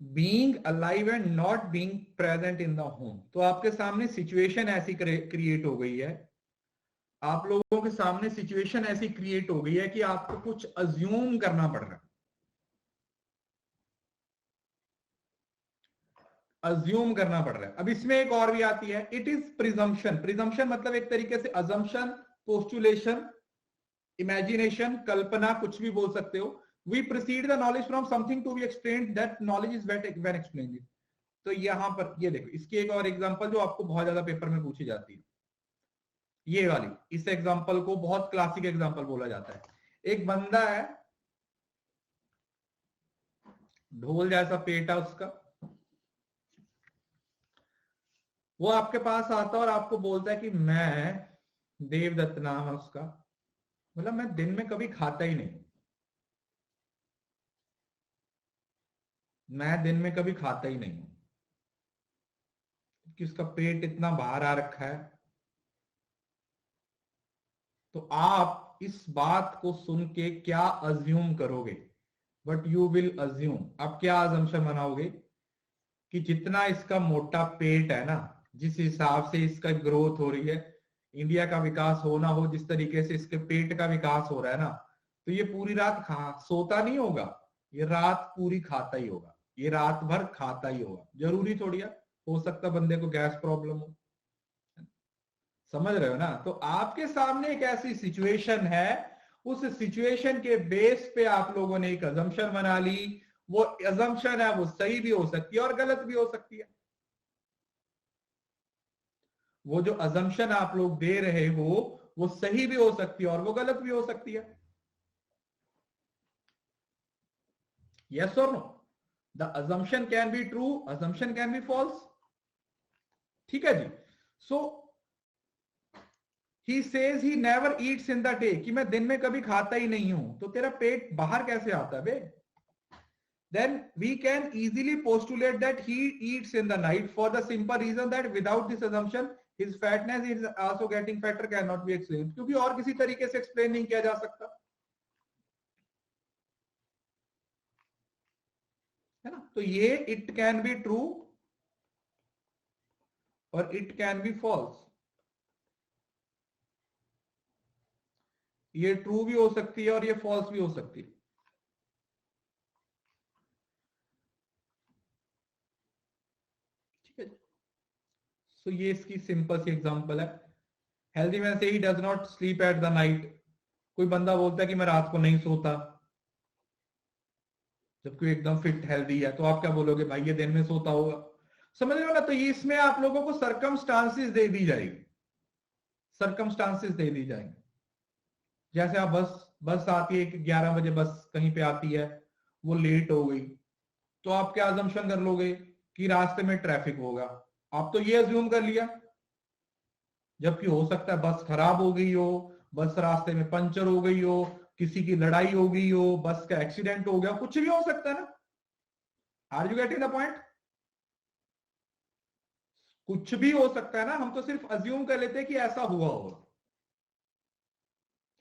Being alive and not being present in the home, तो आपके सामने सिचुएशन ऐसी क्रिएट हो गई है, आप लोगों के सामने सिचुएशन ऐसी क्रिएट हो गई है कि आपको कुछ अज्यूम करना पड़ रहा है। अज्यूम करना पड़ रहा है। अब इसमें एक और भी आती है, इट इज प्रिजम्पशन। प्रिजम्पशन मतलब एक तरीके से अजम्पशन, पोस्टुलेशन, इमेजिनेशन, कल्पना, कुछ भी बोल सकते हो। We proceed the knowledge from something to be explained, that knowledge is when explained. तो यहां पर ये देखो, इसकी एक और एग्जांपल जो आपको बहुत ज्यादा पेपर में पूछी जाती है, ये वाली। इस एग्जांपल को बहुत क्लासिक एग्जांपल बोला जाता है। एक बंदा है, ढोल जैसा पेट है उसका, वो आपके पास आता है और आपको बोलता है कि मैं, देवदत्त नाम है उसका, मतलब मैं दिन में कभी खाता ही नहीं, मैं दिन में कभी खाता ही नहीं हूं, कि उसका पेट इतना बाहर आ रखा है। तो आप इस बात को सुन के क्या अज्यूम करोगे? बट यू विल अज्यूम, आप क्या अजम्पशन बनाओगे कि जितना इसका मोटा पेट है ना, जिस हिसाब से इसका ग्रोथ हो रही है, इंडिया का विकास हो ना हो, जिस तरीके से इसके पेट का विकास हो रहा है ना, तो ये पूरी रात सोता नहीं होगा, ये रात पूरी खाता ही होगा, ये रात भर खाता ही होगा। जरूरी थोड़ी है, हो सकता बंदे को गैस प्रॉब्लम हो। समझ रहे हो ना? तो आपके सामने एक ऐसी सिचुएशन है, उस सिचुएशन के बेस पे आप लोगों ने एक अजम्पशन बना ली। वो अजम्पशन है, वो सही भी हो सकती है और गलत भी हो सकती है। वो जो अजम्पशन आप लोग दे रहे हो, वो सही भी हो सकती है और वो गलत भी हो सकती है। यस और no? The assumption can be true, assumption can be false. ठीक है जी। So he says he never eats in the day, कि मैं दिन में कभी खाता ही नहीं हूं, तो तेरा पेट बाहर कैसे आता है बे? Then we can easily postulate that he eats in the night, for the simple reason that without this assumption his fatness is also getting fatter cannot be explained, क्योंकि और किसी तरीके से एक्सप्लेन नहीं किया जा सकता है ना। तो ये इट कैन बी ट्रू और इट कैन बी फॉल्स। ये ट्रू भी हो सकती है और ये फॉल्स भी हो सकती है। ठीक है। सो ये इसकी सिंपल सी एग्जांपल है। हेल्दी मैन से he does not sleep at the night. कोई बंदा बोलता है कि मैं रात को नहीं सोता, जबकि एकदम फिट हेल्दी है, तो आप क्या बोलोगे? भाई ये दिन में सोता होगा। समझ रहे हो ना? तो ये इसमें आप लोगों को सरकमस्टांसिस दे दी जाएगी, सरकमस्टांसिस दे दी जाएंगे। जैसे आप बस बस आती है कि 11 बजे बस कहीं पे आती है, वो लेट हो गई, तो आप क्या अजम्पशन कर लोगे कि रास्ते में ट्रैफिक होगा। आप तो ये अज्यूम कर लिया, जबकि हो सकता है बस खराब हो गई हो, बस रास्ते में पंचर हो गई हो, किसी की लड़ाई हो गई हो, बस का एक्सीडेंट हो गया, कुछ भी हो सकता है ना। Are you getting the point? कुछ भी हो सकता है ना, हम तो सिर्फ अज्यूम कर लेते हैं कि ऐसा हुआ होगा,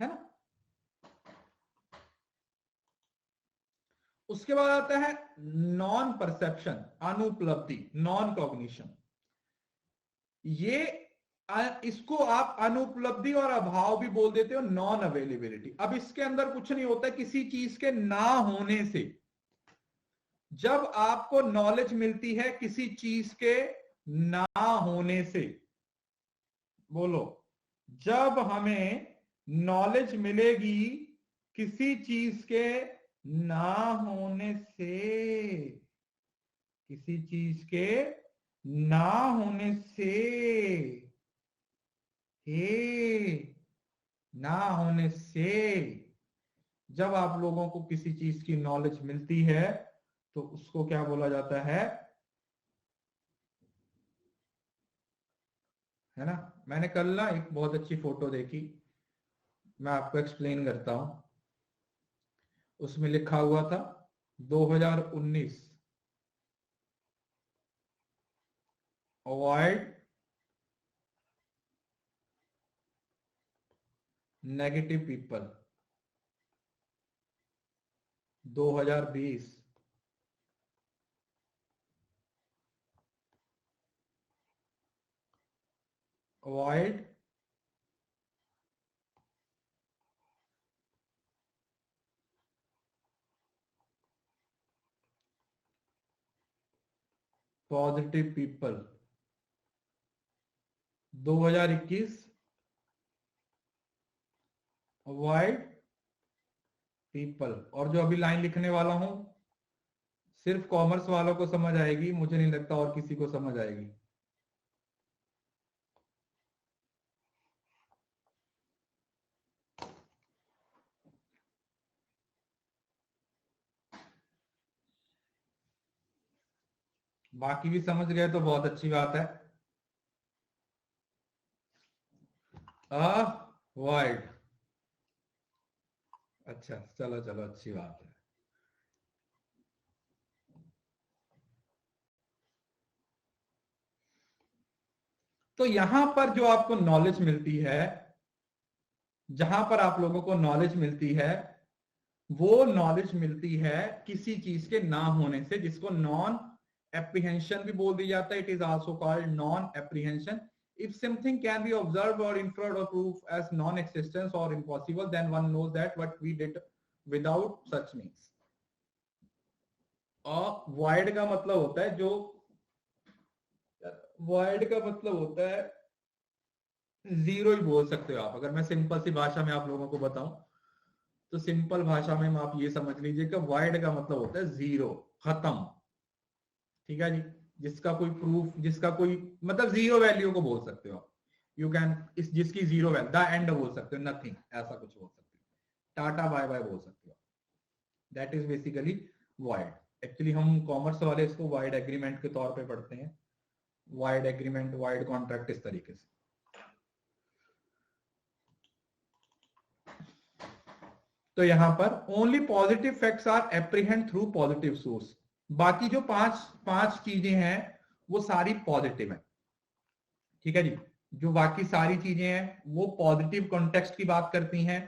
है ना। उसके बाद आता है नॉन परसेप्शन, अनुपलब्धि, नॉन कॉग्निशन। ये इसको आप अनुपलब्धि और अभाव भी बोल देते हो, नॉन अवेलेबिलिटी। अब इसके अंदर कुछ नहीं होता किसी चीज के ना होने से। जब आपको नॉलेज मिलती है किसी चीज के ना होने से, बोलो, जब हमें नॉलेज मिलेगी किसी चीज के ना होने से, किसी चीज के ना होने से, ना होने से, जब आप लोगों को किसी चीज की नॉलेज मिलती है तो उसको क्या बोला जाता है ना। मैंने कल ना एक बहुत अच्छी फोटो देखी, मैं आपको एक्सप्लेन करता हूं। उसमें लिखा हुआ था 2019 avoid negative people, 2020 avoid positive people, 2021 avoid people. और जो अभी लाइन लिखने वाला हूं सिर्फ कॉमर्स वालों को समझ आएगी, मुझे नहीं लगता और किसी को समझ आएगी। बाकी भी समझ गए तो बहुत अच्छी बात है। अवॉइड, अच्छा चलो चलो अच्छी बात है। तो यहां पर जो आपको नॉलेज मिलती है, जहां पर आप लोगों को नॉलेज मिलती है, वो नॉलेज मिलती है किसी चीज के ना होने से, जिसको नॉन एप्रीहेंशन भी बोल दिया जाता है। It is also called non apprehension. If something can be observe और इन्फर्ड और प्रूफ एज नॉन एक्सिस्टेंस और impossible, then one knows that what we did without such means. और वॉइड का मतलब होता है जो, वॉइड का मतलब होता है जीरो ही बोल सकते हो आप। अगर मैं सिंपल सी भाषा में आप लोगों को बताऊं तो सिंपल भाषा में आप ये समझ लीजिए कि वॉइड का मतलब होता है जीरो, खत्म। ठीक है जी, जिसका कोई प्रूफ, जिसका कोई मतलब जीरो वैल्यू को बोल सकते हो आप। यू कैन, इस जिसकी जीरो वैल्यू, द एंड बोल सकते हो, नथिंग, ऐसा कुछ बोल सकते हो, टाटा बाय बाय बोल सकते हो। That is basically void. Actually हम कॉमर्स वाले इसको वाइड एग्रीमेंट के तौर पे पढ़ते हैं, वाइड एग्रीमेंट, वाइड कॉन्ट्रैक्ट, इस तरीके से। तो यहां पर only positive facts are apprehend through positive source. बाकी जो पांच पांच चीजें हैं वो सारी पॉजिटिव है। ठीक है जी, जो बाकी सारी चीजें हैं वो पॉजिटिव कॉन्टेक्स्ट की बात करती हैं,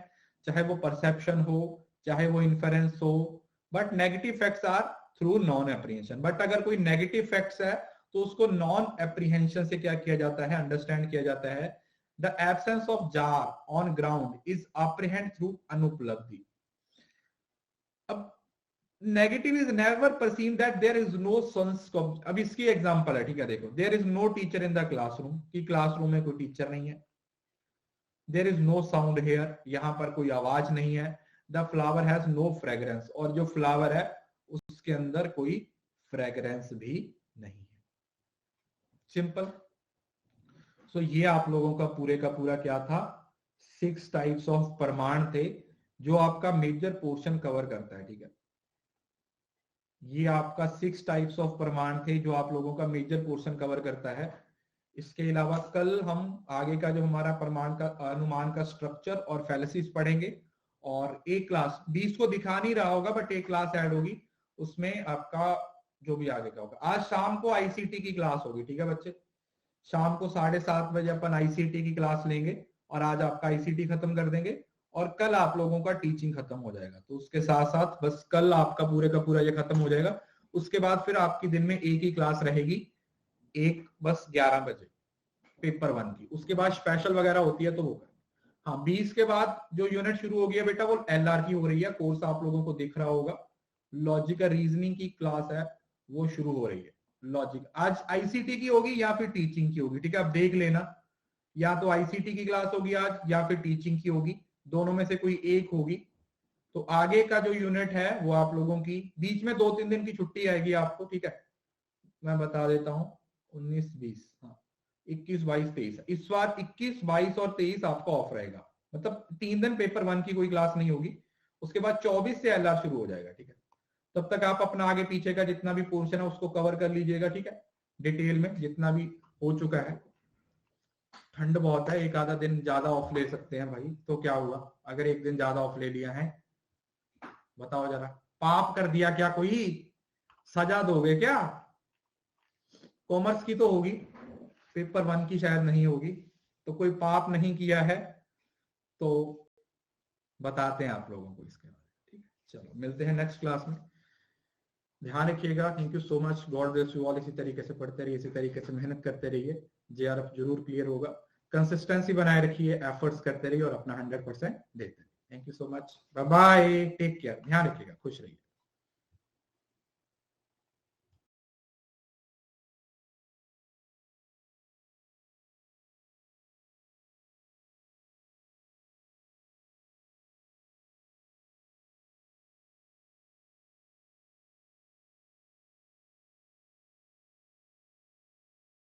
चाहे वो परसेप्शन हो, चाहे वो इन्फेरेंस हो। But negative facts are through non apprehension. But अगर कोई नेगेटिव फैक्ट्स है तो उसको नॉन एप्रीहेंशन से क्या किया जाता है, अंडरस्टैंड किया जाता है। The absence of jar on ground is apprehend through अनुपलब्धि। अब negative is never perceive that there is no sons. अब इसकी एग्जांपल है, ठीक है, देखो, there is no teacher in the classroom, कि क्लासरूम में कोई टीचर नहीं है। There is no sound here, यहां पर कोई आवाज नहीं है। The flower has no fragrance, और जो फ्लावर है उसके अंदर कोई फ्रेग्रेंस भी नहीं है। सिंपल। सो ये आप लोगों का पूरे का पूरा क्या था, 6 टाइप्स ऑफ प्रमाण थे जो आपका मेजर पोर्शन कवर करता है। ठीक है, ये आपका 6 टाइप्स ऑफ प्रमाण थे जो आप लोगों का मेजर पोर्शन कवर करता है। इसके अलावा कल हम आगे का जो हमारा प्रमाण का अनुमान का स्ट्रक्चर और फैलेसिस पढ़ेंगे। और एक क्लास 20 को दिखा नहीं रहा होगा, बट एक क्लास ऐड होगी, उसमें आपका जो भी आगे का होगा। आज शाम को आईसीटी की क्लास होगी, ठीक है बच्चे। शाम को 7:30 बजे अपन आईसीटी की क्लास लेंगे और आज आपका आईसीटी खत्म कर देंगे और कल आप लोगों का टीचिंग खत्म हो जाएगा। तो उसके साथ साथ बस कल आपका पूरे का पूरा ये खत्म हो जाएगा। उसके बाद फिर आपकी दिन में एक ही क्लास रहेगी, एक बस 11 बजे पेपर 1 की। उसके बाद स्पेशल वगैरह होती है तो वो हाँ 20 के बाद जो यूनिट शुरू हो गई है बेटा वो एलआर की हो रही है। कोर्स आप लोगों को दिख रहा होगा, लॉजिकल रीजनिंग की क्लास है वो शुरू हो रही है। लॉजिक आज आईसीटी की होगी या फिर टीचिंग की होगी, ठीक है, आप देख लेना, या तो आईसीटी की क्लास होगी आज या फिर टीचिंग की होगी, दोनों में से कोई एक होगी। तो आगे का जो यूनिट है वो आप लोगों की बीच में 2-3 दिन की छुट्टी आएगी आपको, ठीक है, मैं बता देता हूँ 19-20 हाँ 21-22-23 इस बार 21-22 और 23 आपका ऑफ रहेगा, मतलब 3 दिन पेपर 1 की कोई क्लास नहीं होगी। उसके बाद 24 से एलआर शुरू हो जाएगा, ठीक है। तब तक आप अपना आगे पीछे का जितना भी पोर्शन है उसको कवर कर लीजिएगा, ठीक है, डिटेल में जितना भी हो चुका है। ठंड बहुत है, एक आधा दिन ज्यादा ऑफ ले सकते हैं भाई, तो क्या हुआ अगर एक दिन ज्यादा ऑफ ले लिया है, बताओ जरा, पाप कर दिया क्या कोई, सजा दोगे क्या? कॉमर्स की तो होगी, पेपर 1 की शायद नहीं होगी, तो कोई पाप नहीं किया है तो बताते हैं आप लोगों को इसके बारे में, ठीक है। चलो मिलते हैं नेक्स्ट क्लास में, ध्यान रखिएगा, thank you so much, God bless you all. इसी तरीके से पढ़ते रहिए, इसी तरीके से मेहनत करते रहिए, जेआरएफ जरूर क्लियर होगा। कंसिस्टेंसी बनाए रखिए, एफर्ट्स करते रहिए और अपना 100% देते रहिए। Thank you so much, bye bye, take care, ध्यान रखिएगा, खुश रहिए।